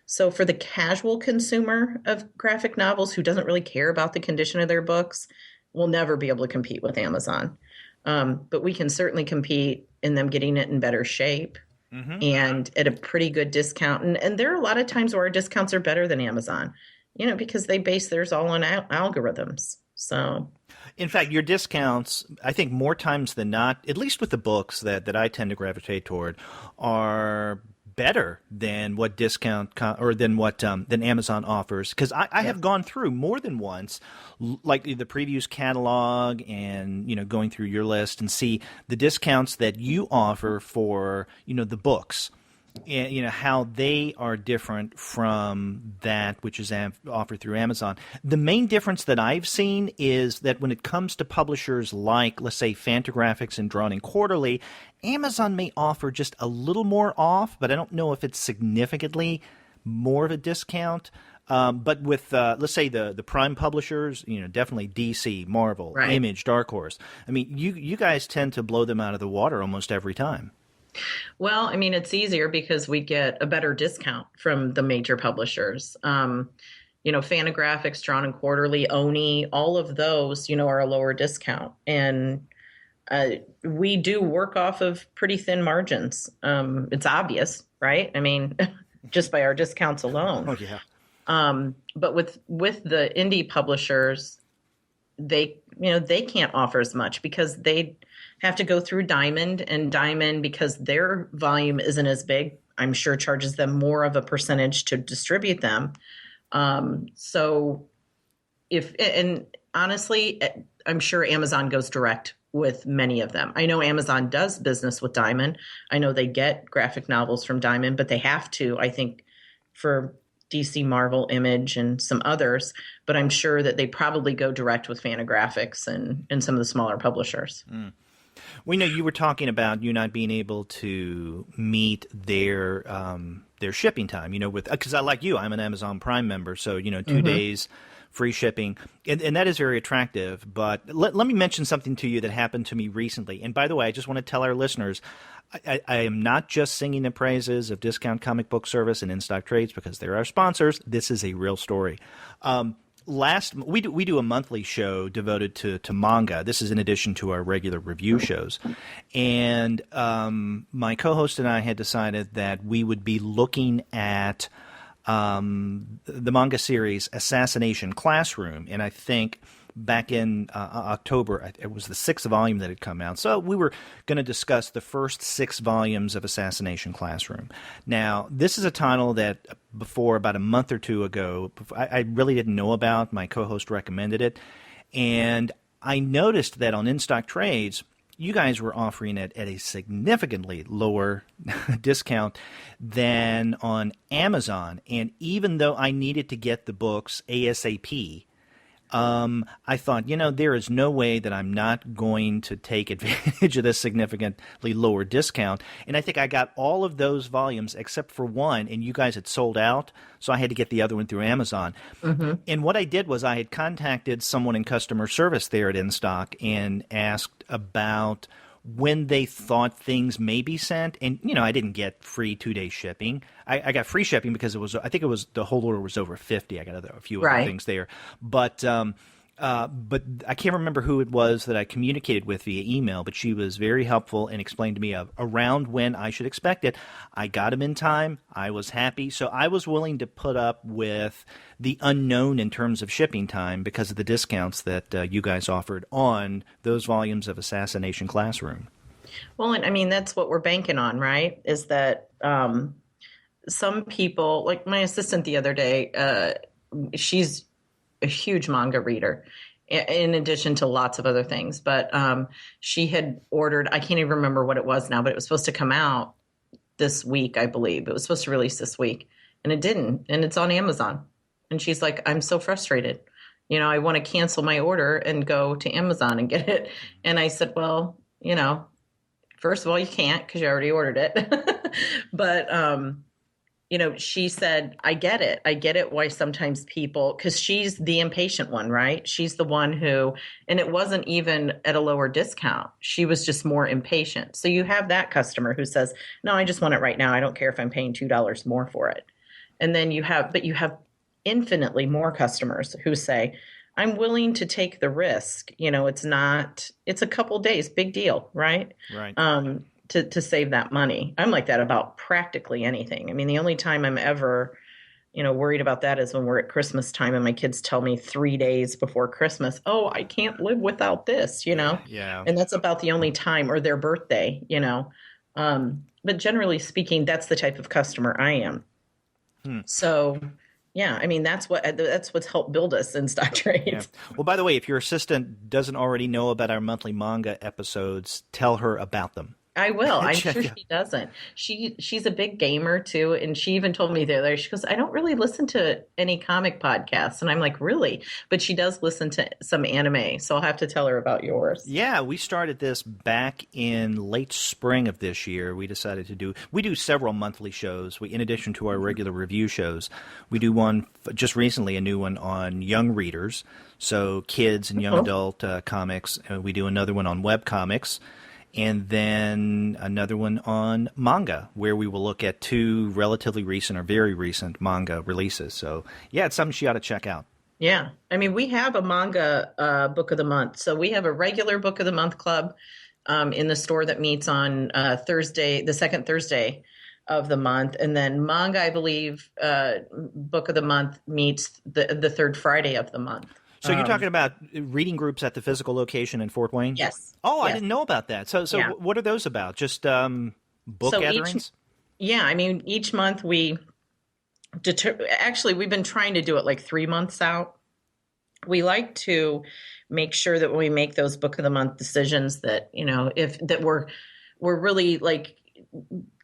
So for the casual consumer of graphic novels who doesn't really care about the condition of their books, we'll never be able to compete with Amazon. But we can certainly compete in them getting it in better shape. Mm-hmm. And at a pretty good discount. And there are a lot of times where our discounts are better than Amazon, because they base theirs all on algorithms. So, in fact, your discounts, I think more times than not, at least with the books that I tend to gravitate toward, are better than what than Amazon offers, because I have gone through more than once, like the previews catalog and going through your list and see the discounts that you offer for the books, and how they are different from that which is offered through Amazon. The main difference that I've seen is that when it comes to publishers like, let's say, Fantagraphics and Drawn and Quarterly, Amazon may offer just a little more off, but I don't know if it's significantly more of a discount. But with, let's say, the Prime publishers, definitely DC, Marvel, right, Image, Dark Horse. You guys tend to blow them out of the water almost every time. Well, it's easier because we get a better discount from the major publishers. Fantagraphics, Drawn and Quarterly, Oni, all of those, are a lower discount. And we do work off of pretty thin margins. It's obvious, right? Just by our discounts alone. Oh, yeah. But with the indie publishers, they can't offer as much because they have to go through Diamond, and Diamond, because their volume isn't as big, I'm sure charges them more of a percentage to distribute them. So honestly, I'm sure Amazon goes direct with many of them. I know Amazon does business with Diamond. I know they get graphic novels from Diamond, but they have to, I think, for DC, Marvel, Image, and some others. But I'm sure that they probably go direct with Fantagraphics and some of the smaller publishers. Mm. We know you were talking about you not being able to meet their shipping time, because like you, I'm an Amazon Prime member, so 2 mm-hmm. days free shipping, and that is very attractive. But let me mention something to you that happened to me recently. And by the way, I just want to tell our listeners, I am not just singing the praises of Discount Comic Book Service and In-Stock Trades because they're our sponsors. This is a real story. We do a monthly show devoted to manga. This is in addition to our regular review shows. And my co-host and I had decided that we would be looking at the manga series Assassination Classroom. And I think back in October, it was the 6th volume that had come out. So we were going to discuss the first 6 volumes of Assassination Classroom. Now, this is a title that before, about a month or two ago, I really didn't know about. My co-host recommended it. And I noticed that on In-Stock Trades, you guys were offering it at a significantly lower discount than on Amazon. And even though I needed to get the books ASAP, I thought, there is no way that I'm not going to take advantage of this significantly lower discount. And I think I got all of those volumes except for one, and you guys had sold out, so I had to get the other one through Amazon. Mm-hmm. And what I did was I had contacted someone in customer service there at InStock and asked about when they thought things may be sent. And, I didn't get free 2-day shipping. I got free shipping because the whole order was over 50. I got a few other things there. But I can't remember who it was that I communicated with via email, but she was very helpful and explained to me around when I should expect it. I got them in time. I was happy. So I was willing to put up with the unknown in terms of shipping time because of the discounts that you guys offered on those volumes of Assassination Classroom. Well, and I mean, that's what we're banking on, right? Is that some people, like my assistant the other day, she's a huge manga reader in addition to lots of other things. But she had ordered, I can't even remember what it was now, but it was supposed to come out this week, I believe. It was supposed to release this week, and it didn't. And it's on Amazon. And she's like, I'm so frustrated. I want to cancel my order and go to Amazon and get it. And I said, well, first of all, you can't because you already ordered it. But, she said, I get it. I get it why sometimes people, because she's the impatient one, right? She's the one who, and it wasn't even at a lower discount. She was just more impatient. So you have that customer who says, no, I just want it right now. I don't care if I'm paying $2 more for it. And then you have infinitely more customers who say, I'm willing to take the risk. It's a couple days, big deal, right? Right. To save that money. I'm like that about practically anything. I mean, the only time I'm ever, worried about that is when we're at Christmas time and my kids tell me 3 days before Christmas, oh, I can't live without this, Yeah. And that's about the only time, or their birthday, But generally speaking, that's the type of customer I am. So, yeah, I mean, that's what's helped build us in Stock Trades. Yeah. Well, by the way, if your assistant doesn't already know about our monthly manga episodes, tell her about them. I will. I'm sure she doesn't. She's a big gamer too, and she even told me the other day, she goes, I don't really listen to any comic podcasts. And I'm like, really? But she does listen to some anime, so I'll have to tell her about yours. Yeah, we started this back in late spring of this year. We decided we do several monthly shows. In addition to our regular review shows, we do one just recently, a new one on young readers, so kids and young adult comics. We do another one on web comics. And then another one on manga, where we will look at 2 relatively recent or very recent manga releases. So, yeah, it's something she ought to check out. Yeah. I mean, we have a manga book of the month. So we have a regular book of the month club in the store that meets on Thursday, the second Thursday of the month. And then manga, I believe, book of the month meets the third Friday of the month. So you're talking about reading groups at the physical location in Fort Wayne? Yes. Oh, yes. I didn't know about that. So yeah. What are those about? Just book gatherings? I mean, each month we've been trying to do it like 3 months out. We like to make sure that when we make those book of the month decisions that, we're really like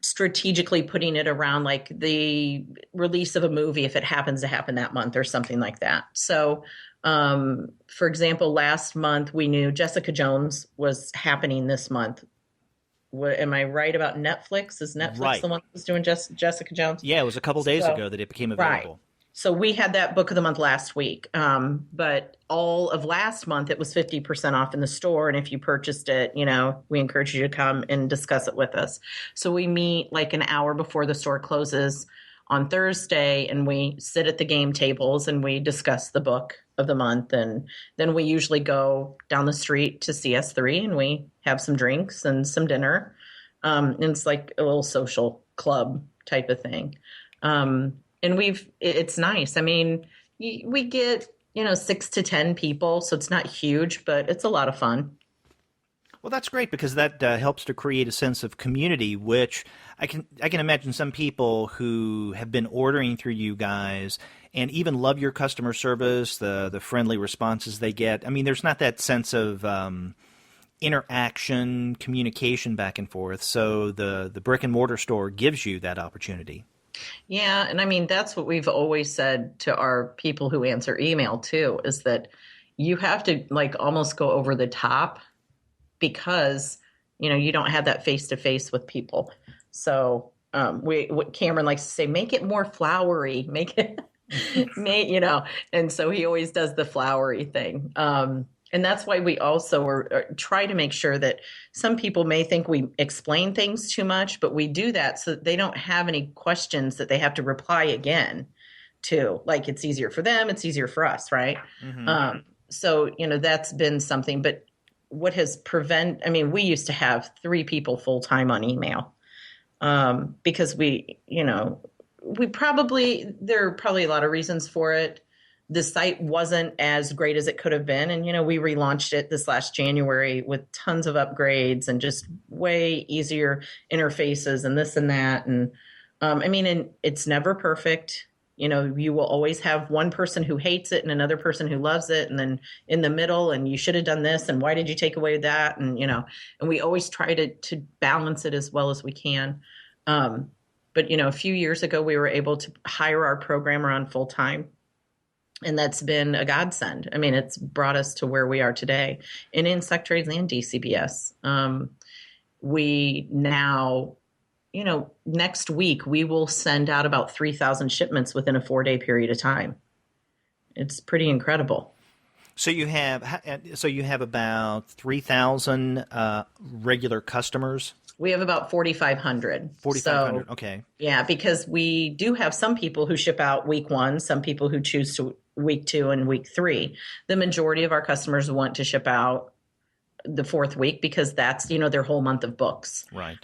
strategically putting it around like the release of a movie if it happens to happen that month or something like that. So, for example, last month we knew Jessica Jones was happening this month. Am I right about Netflix? Is Netflix the one that was doing Jessica Jones? Yeah, it was a couple days ago that it became available. Right. So we had that book of the month last week, but all of last month it was 50% off in the store. And if you purchased it, we encourage you to come and discuss it with us. So we meet like an hour before the store closes on Thursday, and we sit at the game tables and we discuss the book of the month. And then we usually go down the street to CS3 and we have some drinks and some dinner. And it's like a little social club type of thing. And it's nice. I mean, we get, 6 to 10 people, so it's not huge, but it's a lot of fun. Well, that's great because that helps to create a sense of community, which I can imagine some people who have been ordering through you guys and even love your customer service, the friendly responses they get. I mean, there's not that sense of interaction, communication back and forth. So the brick and mortar store gives you that opportunity. Yeah, and I mean that's what we've always said to our people who answer email too, is that you have to like almost go over the top because you don't have that face to face with people. So what Cameron likes to say, make it more flowery, make it, and so he always does the flowery thing. And that's why we also try to make sure that some people may think we explain things too much, but we do that so that they don't have any questions that they have to reply again to. Like it's easier for them, it's easier for us, right? Mm-hmm. So that's been something. But what has we used to have 3 people full time on email because there are probably a lot of reasons for it. The site wasn't as great as it could have been. And, we relaunched it this last January with tons of upgrades and just way easier interfaces and this and that. And and it's never perfect. You will always have one person who hates it and another person who loves it. And then in the middle, and you should have done this. And why did you take away that? And, and we always try to balance it as well as we can. But, a few years ago, we were able to hire our programmer on full time. And that's been a godsend. It's brought us to where we are today in Insect Trades and DCBS. We now, next week, we will send out about 3,000 shipments within a 4-day period of time. It's pretty incredible. So you have about 3,000 regular customers? We have about 4,500. 4,500, okay. Yeah, because we do have some people who ship out week 1, some people who choose to week 2 and week 3. The majority of our customers want to ship out the 4th week because that's, their whole month of books. Right.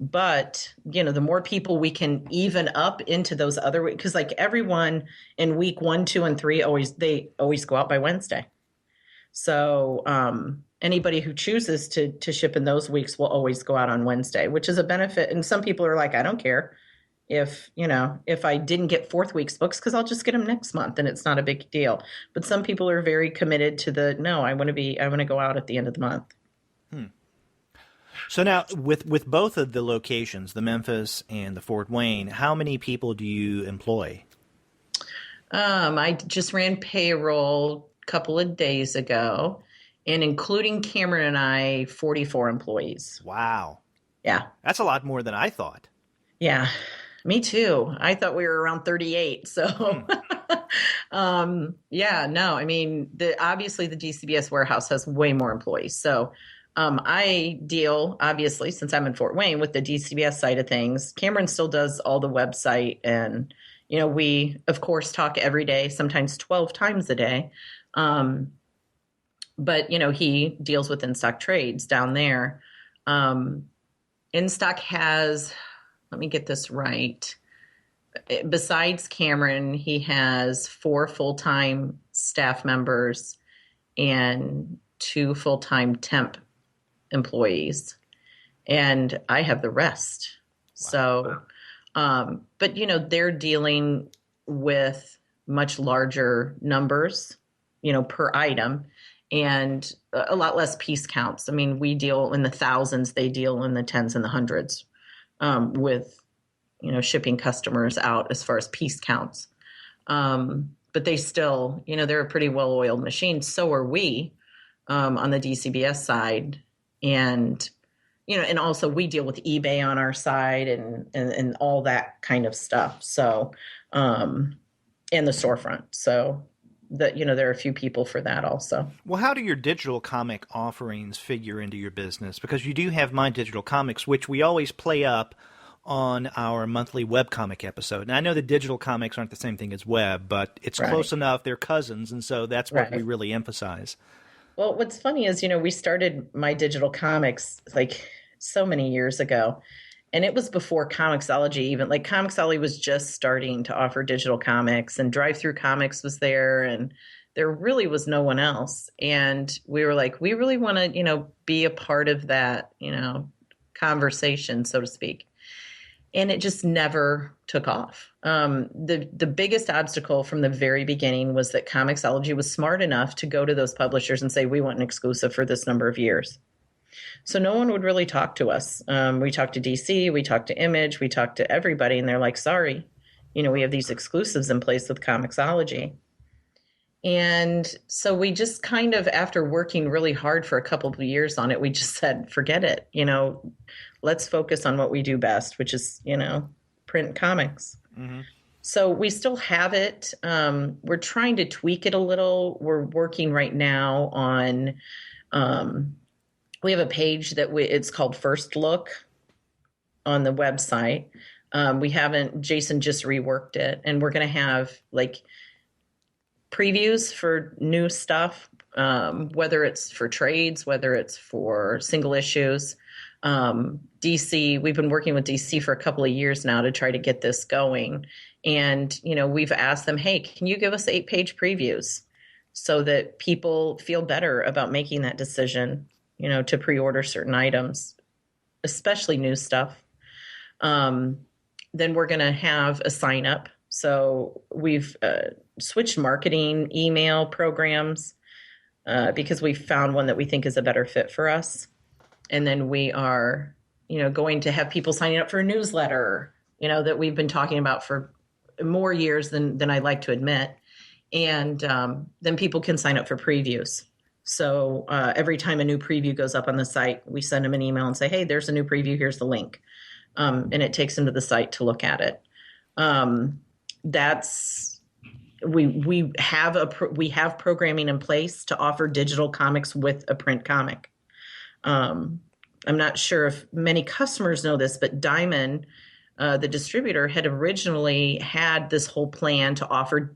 But, the more people we can even up into those other weeks, because like everyone in week 1, 2, and 3, they always go out by Wednesday. So anybody who chooses to ship in those weeks will always go out on Wednesday, which is a benefit. And some people are like, I don't care if I didn't get 4th week's books because I'll just get them next month and it's not a big deal. But some people are very committed to I want to go out at the end of the month. So now with both of the locations, the Memphis and the Fort Wayne, how many people do you employ? I just ran payroll a couple of days ago, and including Cameron and I, 44 employees. Wow. Yeah. That's a lot more than I thought. Yeah, me too. I thought we were around 38. So, obviously the DCBS warehouse has way more employees. So I deal, obviously, since I'm in Fort Wayne, with the DCBS side of things. Cameron still does all the website, and, we, of course, talk every day, sometimes 12 times a day. But, he deals with In-Stock Trades down there. In-Stock has, let me get this right. Besides Cameron, he has 4 full-time staff members and 2 full-time temp employees. And I have the rest. Wow. So, but, they're dealing with much larger numbers, per item, and a lot less piece counts. We deal in the thousands, they deal in the tens and the hundreds with, shipping customers out as far as piece counts. But they still, they're a pretty well-oiled machine. So are we on the DCBS side. And, and also we deal with eBay on our side and all that kind of stuff. So, and the storefront. So that, there are a few people for that also. Well, how do your digital comic offerings figure into your business? Because you do have My Digital Comics, which we always play up on our monthly webcomic episode. And I know the digital comics aren't the same thing as web, but it's close enough. They're cousins. And so that's what we really emphasize. Well, what's funny is, we started My Digital Comics like so many years ago. And it was before Comixology even. Like Comixology was just starting to offer digital comics, and Drive-Thru Comics was there, and there really was no one else. And we were like, we really want to, be a part of that, conversation, so to speak. and it just never took off. The biggest obstacle from the very beginning was that Comixology was smart enough to go to those publishers and say, we want an exclusive for this number of years. So no one would really talk to us. We talked to DC, we talked to Image, we talked to everybody, and they're like, sorry, we have these exclusives in place with Comixology. And so we just kind of, after working really hard for a couple of years on it, we just said, forget it. Let's focus on what we do best, which is, print comics. Mm-hmm. So we still have it. We're trying to tweak it a little. We're working right now on, we have a page that it's called First Look on the website. Jason just reworked it, and we're going to have previews for new stuff, whether it's for trades, whether it's for single issues. DC, we've been working with DC for a couple of years now to try to get this going. And, we've asked them, hey, can you give us 8-page previews so that people feel better about making that decision, to pre-order certain items, especially new stuff. Then we're going to have a sign up. So we've switched marketing email programs because we found one that we think is a better fit for us. And then we are, going to have people signing up for a newsletter, that we've been talking about for more years than I'd like to admit. And then people can sign up for previews. So every time a new preview goes up on the site, we send them an email and say, hey, there's a new preview. Here's the link. And it takes them to the site to look at it. We have programming in place to offer digital comics with a print comic. I'm not sure if many customers know this, but Diamond, the distributor, had originally had this whole plan to offer,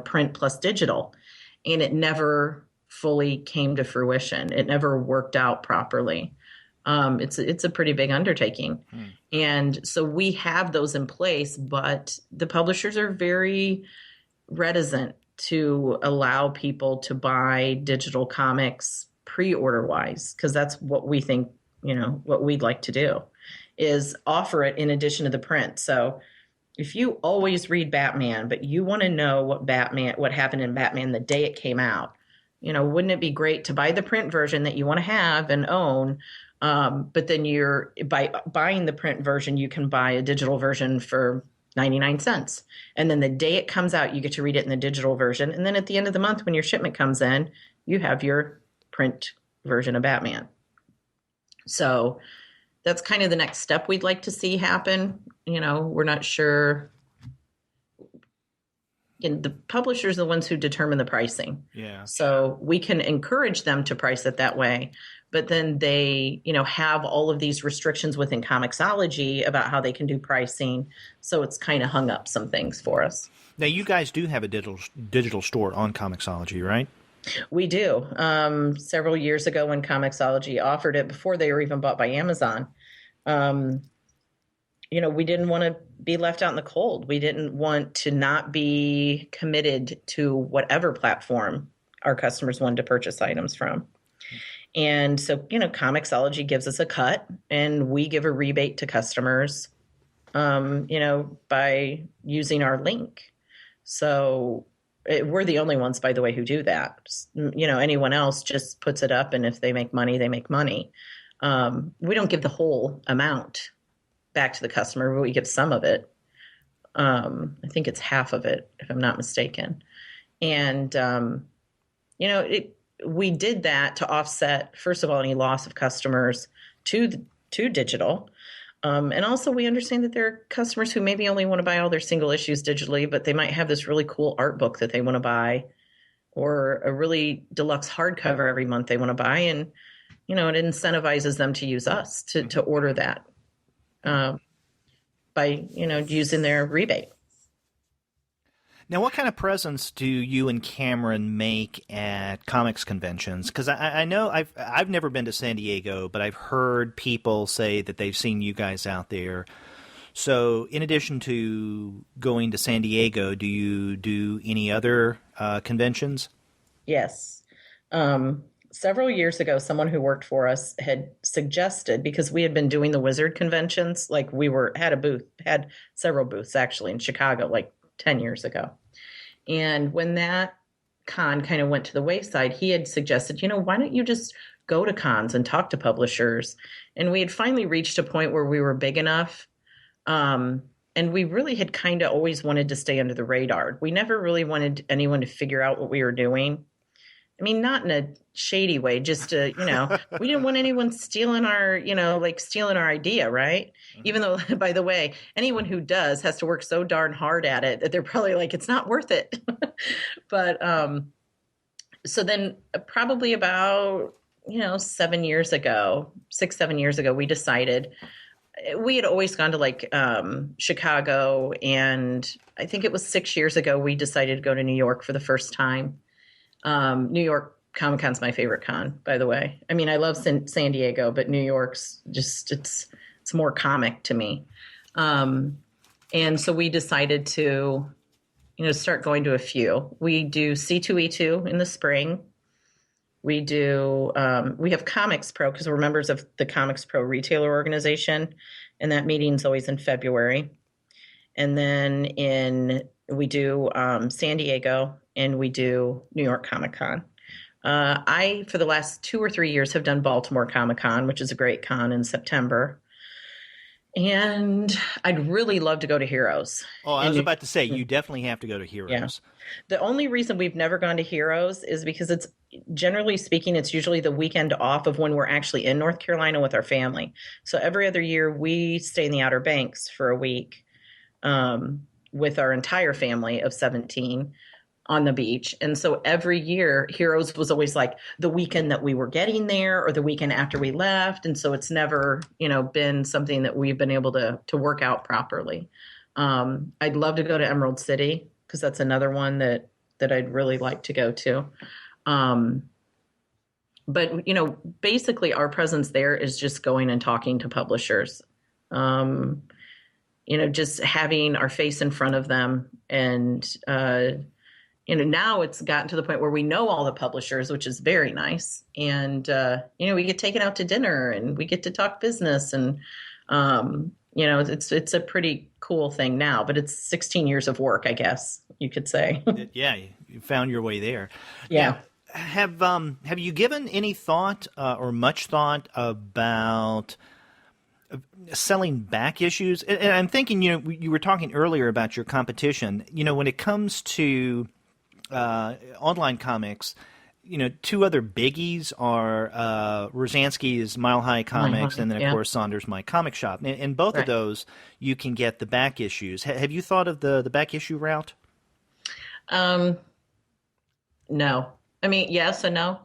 print plus digital, and it never fully came to fruition. It never worked out properly. It's a pretty big undertaking. And so we have those in place, but the publishers are very reticent to allow people to buy digital comics pre-order wise, because that's what we think, what we'd like to do is offer it in addition to the print. So if you always read Batman, but you want to know what happened in Batman the day it came out, wouldn't it be great to buy the print version that you want to have and own? But then by buying the print version, you can buy a digital version for 99 cents. And then the day it comes out, you get to read it in the digital version. And then at the end of the month, when your shipment comes in, you have your print version of Batman. So that's kind of the next step we'd like to see happen. We're not sure. And the publishers are the ones who determine the pricing. Yeah. So we can encourage them to price it that way. But then they, have all of these restrictions within Comixology about how they can do pricing. So it's kind of hung up some things for us. Now, you guys do have a digital store on Comixology, right? We do. Several years ago when Comixology offered it, before they were even bought by Amazon, we didn't want to be left out in the cold. We didn't want to not be committed to whatever platform our customers wanted to purchase items from. And so, Comixology gives us a cut, and we give a rebate to customers, by using our link. So we're the only ones, by the way, who do that. Anyone else just puts it up, and if they make money, they make money. We don't give the whole amount back to the customer, but we give some of it. I think it's half of it, if I'm not mistaken. And, we did that to offset, first of all, any loss of customers to digital. And also we understand that there are customers who maybe only want to buy all their single issues digitally, but they might have this really cool art book that they want to buy, or a really deluxe hardcover every month they want to buy. And, it incentivizes them to use us to order that by, using their rebate. Now, what kind of presents do you and Cameron make at comics conventions? Because I know I've never been to San Diego, but I've heard people say that they've seen you guys out there. So in addition to going to San Diego, do you do any other conventions? Yes. several years ago, someone who worked for us had suggested, because we had been doing the Wizard conventions, like had several booths actually in Chicago, like 10 years ago. And when that con kind of went to the wayside, he had suggested, why don't you just go to cons and talk to publishers? And we had finally reached a point where we were big enough. And we really had kind of always wanted to stay under the radar. We never really wanted anyone to figure out what we were doing. I mean, not in a shady way, just to, we didn't want anyone stealing our, stealing our idea, right? Mm-hmm. Even though, by the way, anyone who does has to work so darn hard at it that they're probably like, it's not worth it. But so then probably about, 7 years ago, 7 years ago, we decided. We had always gone to like Chicago, and I think it was 6 years ago we decided to go to New York for the first time. New York Comic Con's my favorite con, by the way. I mean, I love San Diego, but New York's just it's more comic to me. And so we decided to, start going to a few. We do C2E2 in the spring. We do, we have Comics Pro because we're members of the Comics Pro retailer organization, and that meeting's always in February. And then we do San Diego, and we do New York Comic Con. I, for the last 2 or 3 years, have done Baltimore Comic Con, which is a great con in September. And I'd really love to go to Heroes. Oh, I was about to say, you definitely have to go to Heroes. Yeah. The only reason we've never gone to Heroes is because it's, generally speaking, it's usually the weekend off of when we're actually in North Carolina with our family. So every other year we stay in the Outer Banks for a week with our entire family of 17 on the beach. And so every year Heroes was always like the weekend that we were getting there or the weekend after we left. And so it's never, been something that we've been able to work out properly. I'd love to go to Emerald City because that's another one that I'd really like to go to. But, basically our presence there is just going and talking to publishers, just having our face in front of them. And, now it's gotten to the point where we know all the publishers, which is very nice. And, we get taken out to dinner and we get to talk business. And, it's a pretty cool thing now, but it's 16 years of work, I guess you could say. Yeah, you found your way there. Yeah. Now, have you given any thought or much thought about selling back issues? And I'm thinking, you were talking earlier about your competition. When it comes to online comics, 2 other biggies are Rosansky's Mile High Comics and then, of course, Saunders' My Comic Shop. And both of those, you can get the back issues. Have you thought of the back issue route? No. I mean, yes and no.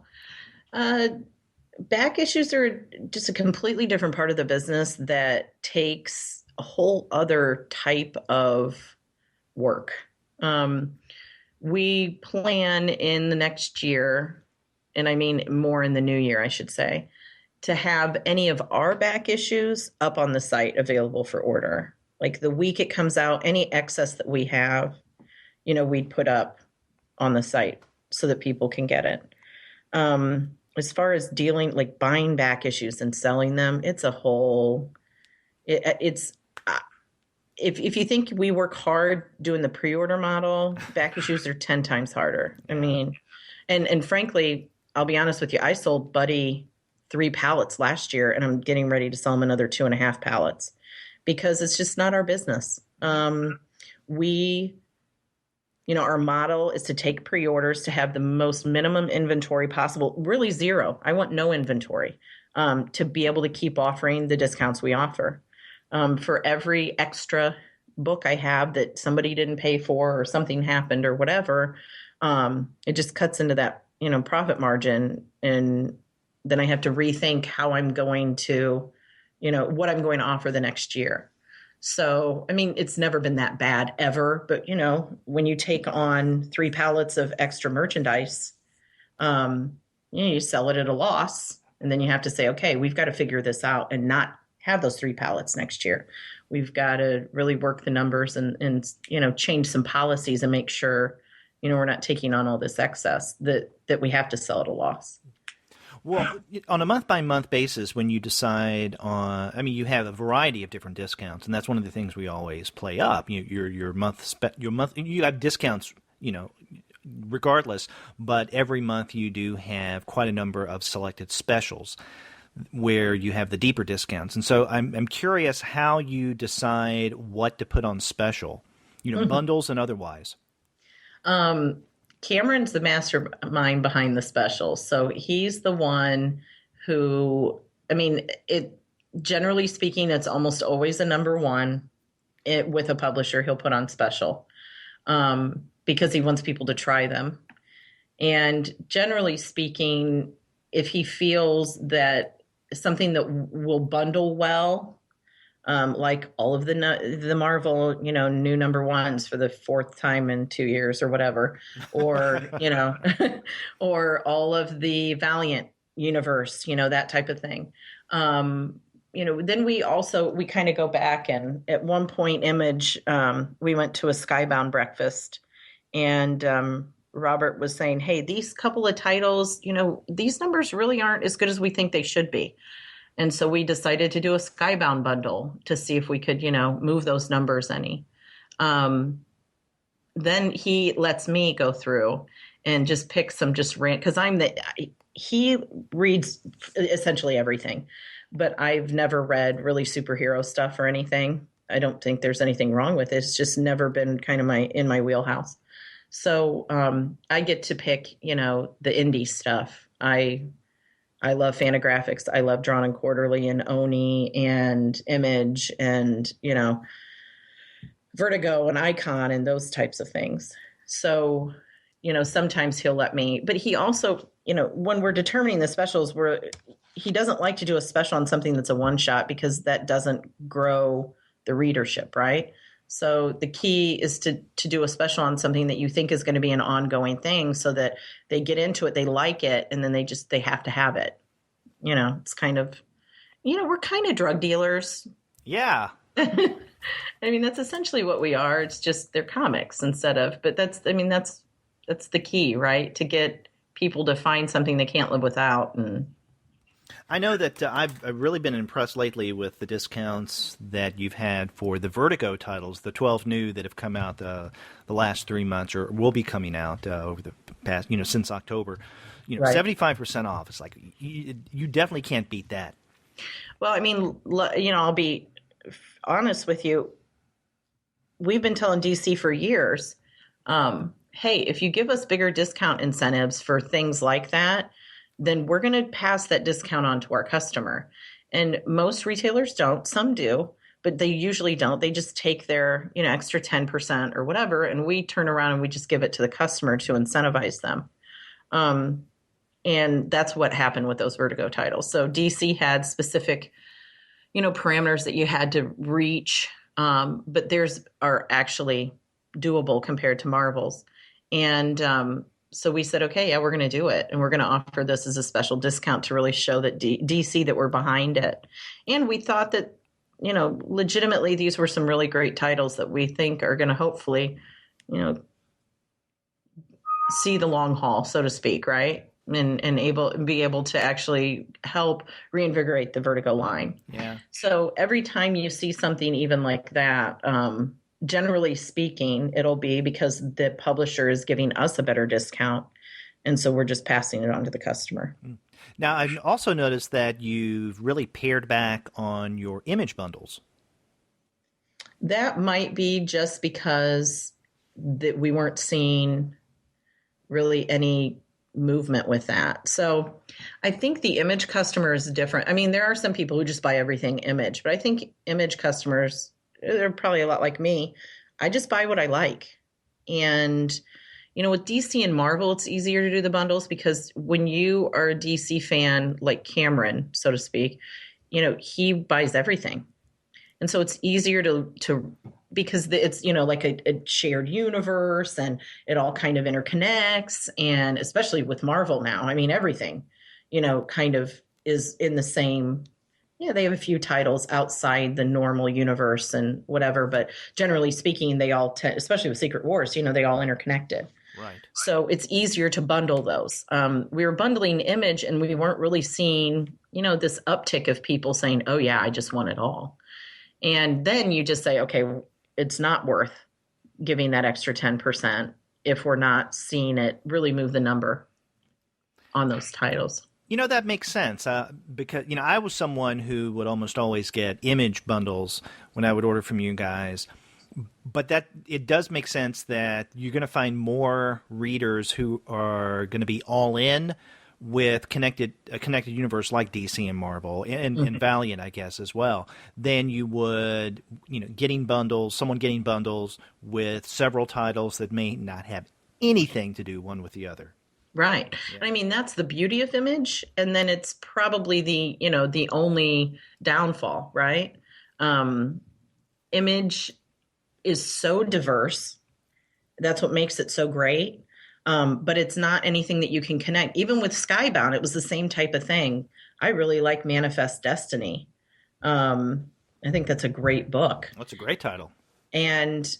Back issues are just a completely different part of the business that takes a whole other type of work. We plan in the next year, and I mean more in the new year, I should say, to have any of our back issues up on the site available for order. Like the week it comes out, any excess that we have, we'd put up on the site so that people can get it. As far as buying back issues and selling them, it's a whole, if you think we work hard doing the pre-order model, back issues are 10 times harder. I mean, and frankly, I'll be honest with you, I sold Buddy 3 pallets last year, and I'm getting ready to sell him another 2.5 pallets because it's just not our business. Our model is to take pre-orders to have the most minimum inventory possible, really zero. I want no inventory to be able to keep offering the discounts we offer. For every extra book I have that somebody didn't pay for or something happened or whatever, it just cuts into that, profit margin. And then I have to rethink how I'm going to, what I'm going to offer the next year. So, I mean, it's never been that bad ever. But, when you take on 3 pallets of extra merchandise, you sell it at a loss. And then you have to say, okay, we've got to figure this out and not have those 3 pallets next year. We've got to really work the numbers and change some policies and make sure, we're not taking on all this excess that we have to sell at a loss. Well, on a month-by-month basis, when you decide on, I mean, you have a variety of different discounts, and that's one of the things we always play up. You have discounts, regardless, but every month you do have quite a number of selected specials where you have the deeper discounts. And so I'm curious how you decide what to put on special, bundles and otherwise. Cameron's the mastermind behind the specials. So he's the one who, generally speaking, it's almost always a number one with a publisher he'll put on special because he wants people to try them. And generally speaking, if he feels that something that will bundle well, like all of the Marvel, new number ones for the fourth time in 2 years or whatever, or, or all of the Valiant universe, that type of thing. Then we kind of go back, and at one point Image, we went to a Skybound breakfast, and Robert was saying, hey, these couple of titles, these numbers really aren't as good as we think they should be. And so we decided to do a Skybound bundle to see if we could, move those numbers any. Then he lets me go through and just pick some because he reads essentially everything, but I've never read really superhero stuff or anything. I don't think there's anything wrong with it. It's just never been kind of in my wheelhouse. So I get to pick, the indie stuff. I love Fantagraphics. I love Drawn and Quarterly and Oni and Image and, Vertigo and Icon and those types of things. So, sometimes he'll let me, but he also, when we're determining the specials, he doesn't like to do a special on something that's a one shot because that doesn't grow the readership, right? So the key is to do a special on something that you think is going to be an ongoing thing so that they get into it, they like it, and then they have to have it. It's kind of, we're kind of drug dealers. Yeah. That's essentially what we are. It's just they're comics but that's the key, right? To get people to find something they can't live without. And I know that I've really been impressed lately with the discounts that you've had for the Vertigo titles, the 12 new that have come out the last 3 months or will be coming out over the past, since October. Right. 75% off. It's like you definitely can't beat that. Well, I'll be honest with you. We've been telling DC for years, hey, if you give us bigger discount incentives for things like that, then we're going to pass that discount on to our customer. And most retailers don't. Some do, but they usually don't. They just take their, extra 10% or whatever, and we turn around and we just give it to the customer to incentivize them. And that's what happened with those Vertigo titles. So DC had specific, parameters that you had to reach, but theirs are actually doable compared to Marvel's. And so we said, okay, yeah, we're going to do it. And we're going to offer this as a special discount to really show that DC that we're behind it. And we thought that, legitimately these were some really great titles that we think are going to hopefully, see the long haul, so to speak, right? And be able to actually help reinvigorate the Vertigo line. Yeah. So every time you see something even like that, generally speaking, it'll be because the publisher is giving us a better discount. And so we're just passing it on to the customer. Now, I've also noticed that you've really pared back on your Image bundles. That might be just because that we weren't seeing really any movement with that. So I think the Image customer is different. There are some people who just buy everything Image, but I think Image customers, they're probably a lot like me. I just buy what I like. And, with DC and Marvel, it's easier to do the bundles because when you are a DC fan, like Cameron, so to speak, he buys everything. And so it's easier to because it's, like a shared universe and it all kind of interconnects. And especially with Marvel now, everything, kind of is in the same. Yeah, they have a few titles outside the normal universe and whatever, but generally speaking, they all, especially with Secret Wars, they all interconnected. Right. So it's easier to bundle those. We were bundling image, and we weren't really seeing, this uptick of people saying, oh, yeah, I just want it all. And then you just say, okay, it's not worth giving that extra 10% if we're not seeing it really move the number on those titles. That makes sense because, I was someone who would almost always get image bundles when I would order from you guys. But that it does make sense that you're going to find more readers who are going to be all in with a connected universe like DC and Marvel and Valiant, I guess, as well, than you would, someone getting bundles with several titles that may not have anything to do one with the other. Right. Yeah. I mean, that's the beauty of Image. And then it's probably the only downfall, right? Image is so diverse. That's what makes it so great. But it's not anything that you can connect. Even with Skybound, it was the same type of thing. I really like Manifest Destiny. I think that's a great book. That's a great title. And,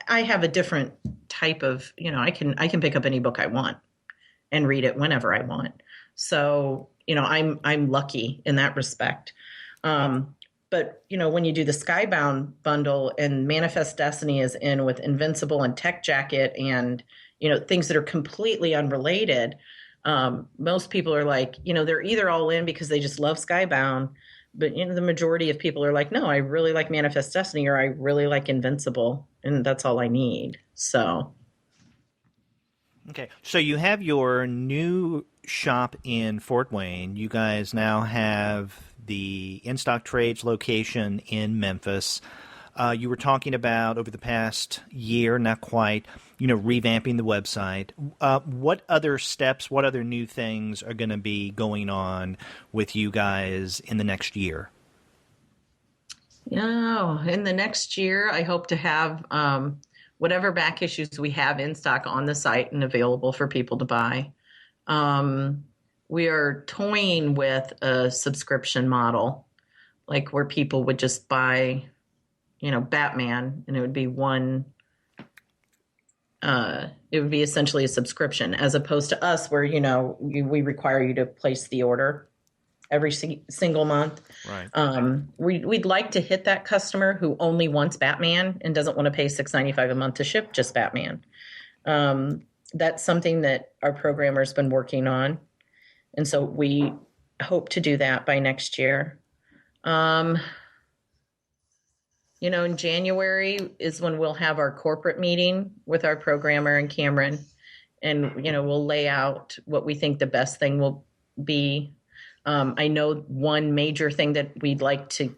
I have a different type of, I can pick up any book I want and read it whenever I want. So, I'm lucky in that respect. But, when you do the Skybound bundle and Manifest Destiny is in with Invincible and Tech Jacket and, things that are completely unrelated, most people are like, they're either all in because they just love Skybound, but, the majority of people are like, no, I really like Manifest Destiny or I really like Invincible, and that's all I need. So. Okay. So you have your new shop in Fort Wayne. You guys now have the In-Stock Trades location in Memphis. You were talking about over the past year, not quite, revamping the website. What other steps, what other new things are going to be going on with you guys in the next year? In the next year, I hope to have whatever back issues we have in stock on the site and available for people to buy. We are toying with a subscription model, like where people would just buy, Batman, and it would be it would be essentially a subscription, as opposed to us where, we require you to place the order every single month. Right. We'd like to hit that customer who only wants Batman and doesn't want to pay $6.95 a month to ship just Batman. That's something that our programmer's been working on. And so we hope to do that by next year. In January is when we'll have our corporate meeting with our programmer and Cameron. And, we'll lay out what we think the best thing will be. I know one major thing that we'd like to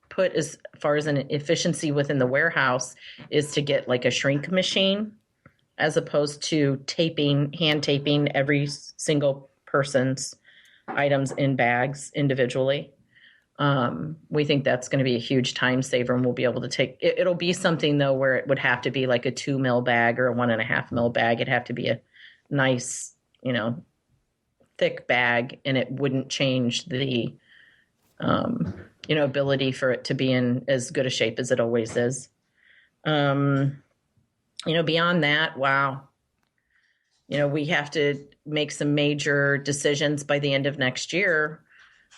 put as far as an efficiency within the warehouse is to get like a shrink machine, as opposed to hand taping every single person's items in bags individually. We think that's going to be a huge time saver, and we'll be able to take it. It'll be something though where it would have to be like a 2 mil bag or a 1.5 mil bag. It'd have to be a nice, thick bag, and it wouldn't change the, ability for it to be in as good a shape as it always is. Beyond that, wow. We have to make some major decisions by the end of next year,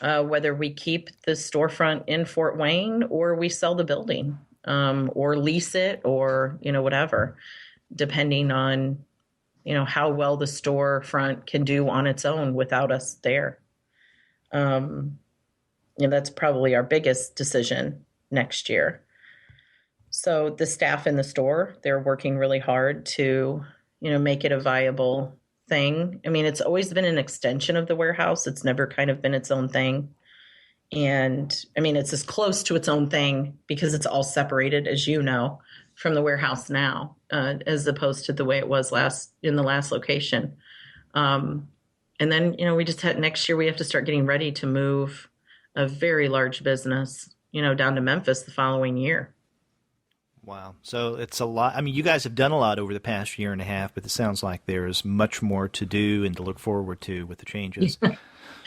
whether we keep the storefront in Fort Wayne or we sell the building, or lease it, or, whatever, depending on, how well the storefront can do on its own without us there. That's probably our biggest decision next year. So the staff in the store, they're working really hard to, make it a viable thing. I mean, it's always been an extension of the warehouse. It's never kind of been its own thing. And I mean, it's as close to its own thing because it's all separated, as you know, from the warehouse now, as opposed to the way it was in the last location. And then, we just next year we have to start getting ready to move a very large business, down to Memphis the following year. Wow. So it's a lot. I mean, you guys have done a lot over the past year and a half, but it sounds like there's much more to do and to look forward to with the changes.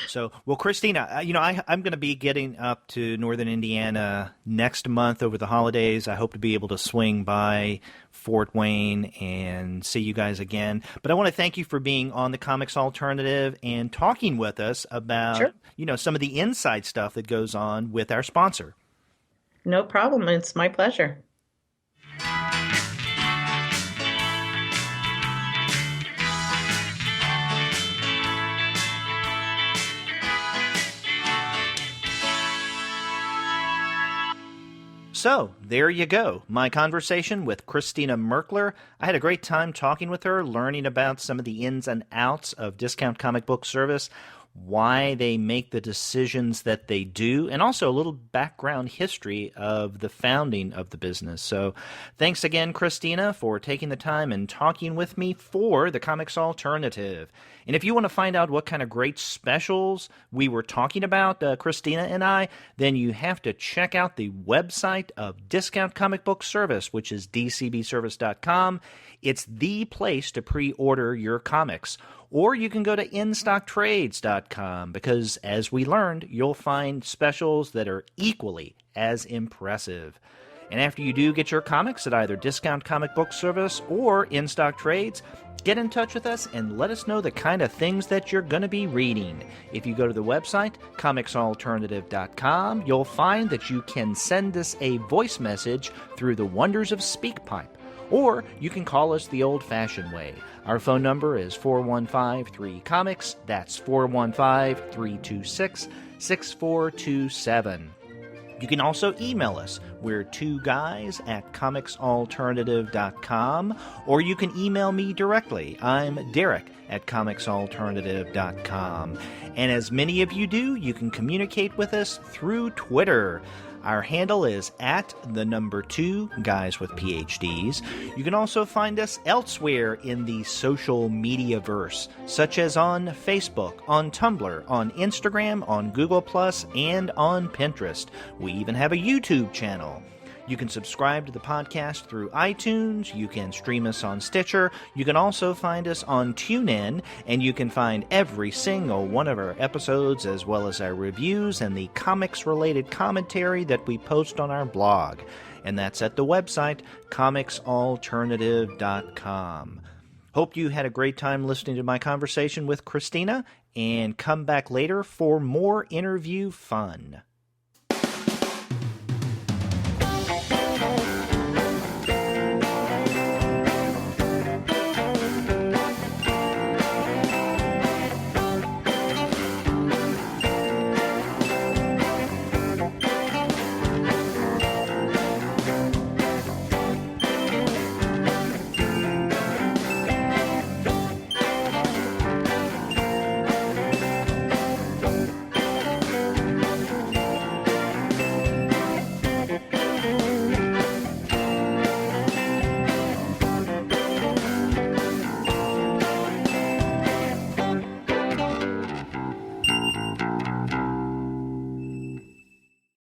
So, well, Christina, I'm going to be getting up to Northern Indiana next month over the holidays. I hope to be able to swing by Fort Wayne and see you guys again. But I want to thank you for being on the Comics Alternative and talking with us about, Sure. some of the inside stuff that goes on with our sponsor. No problem. It's my pleasure. So, there you go. My conversation with Christina Merkler. I had a great time talking with her, learning about some of the ins and outs of Discount Comic Book Service, why they make the decisions that they do, and also a little background history of the founding of the business. So thanks again, Christina, for taking the time and talking with me for the Comics Alternative. And if you want to find out what kind of great specials we were talking about, Christina and I, then you have to check out the website of Discount Comic Book Service, which is dcbservice.com. It's the place to pre-order your comics. Or you can go to instocktrades.com because, as we learned, you'll find specials that are equally as impressive. And after you do get your comics at either Discount Comic Book Service or In Stock Trades, get in touch with us and let us know the kind of things that you're going to be reading. If you go to the website, comicsalternative.com, you'll find that you can send us a voice message through the wonders of SpeakPipe. Or you can call us the old-fashioned way. Our phone number is 415-3-COMICS. That's 415-326-6427. You can also email us. We're 2guys@comicsalternative.com, or you can email me directly. I'm Derek at comicsalternative.com. And as many of you do, you can communicate with us through Twitter. Our handle is @2guys with PhDs. You can also find us elsewhere in the social media verse, such as on Facebook, on Tumblr, on Instagram, on Google+, and on Pinterest. We even have a YouTube channel. You can subscribe to the podcast through iTunes. You can stream us on Stitcher. You can also find us on TuneIn, and you can find every single one of our episodes, as well as our reviews and the comics-related commentary that we post on our blog. And that's at the website, comicsalternative.com. Hope you had a great time listening to my conversation with Christina, and come back later for more interview fun.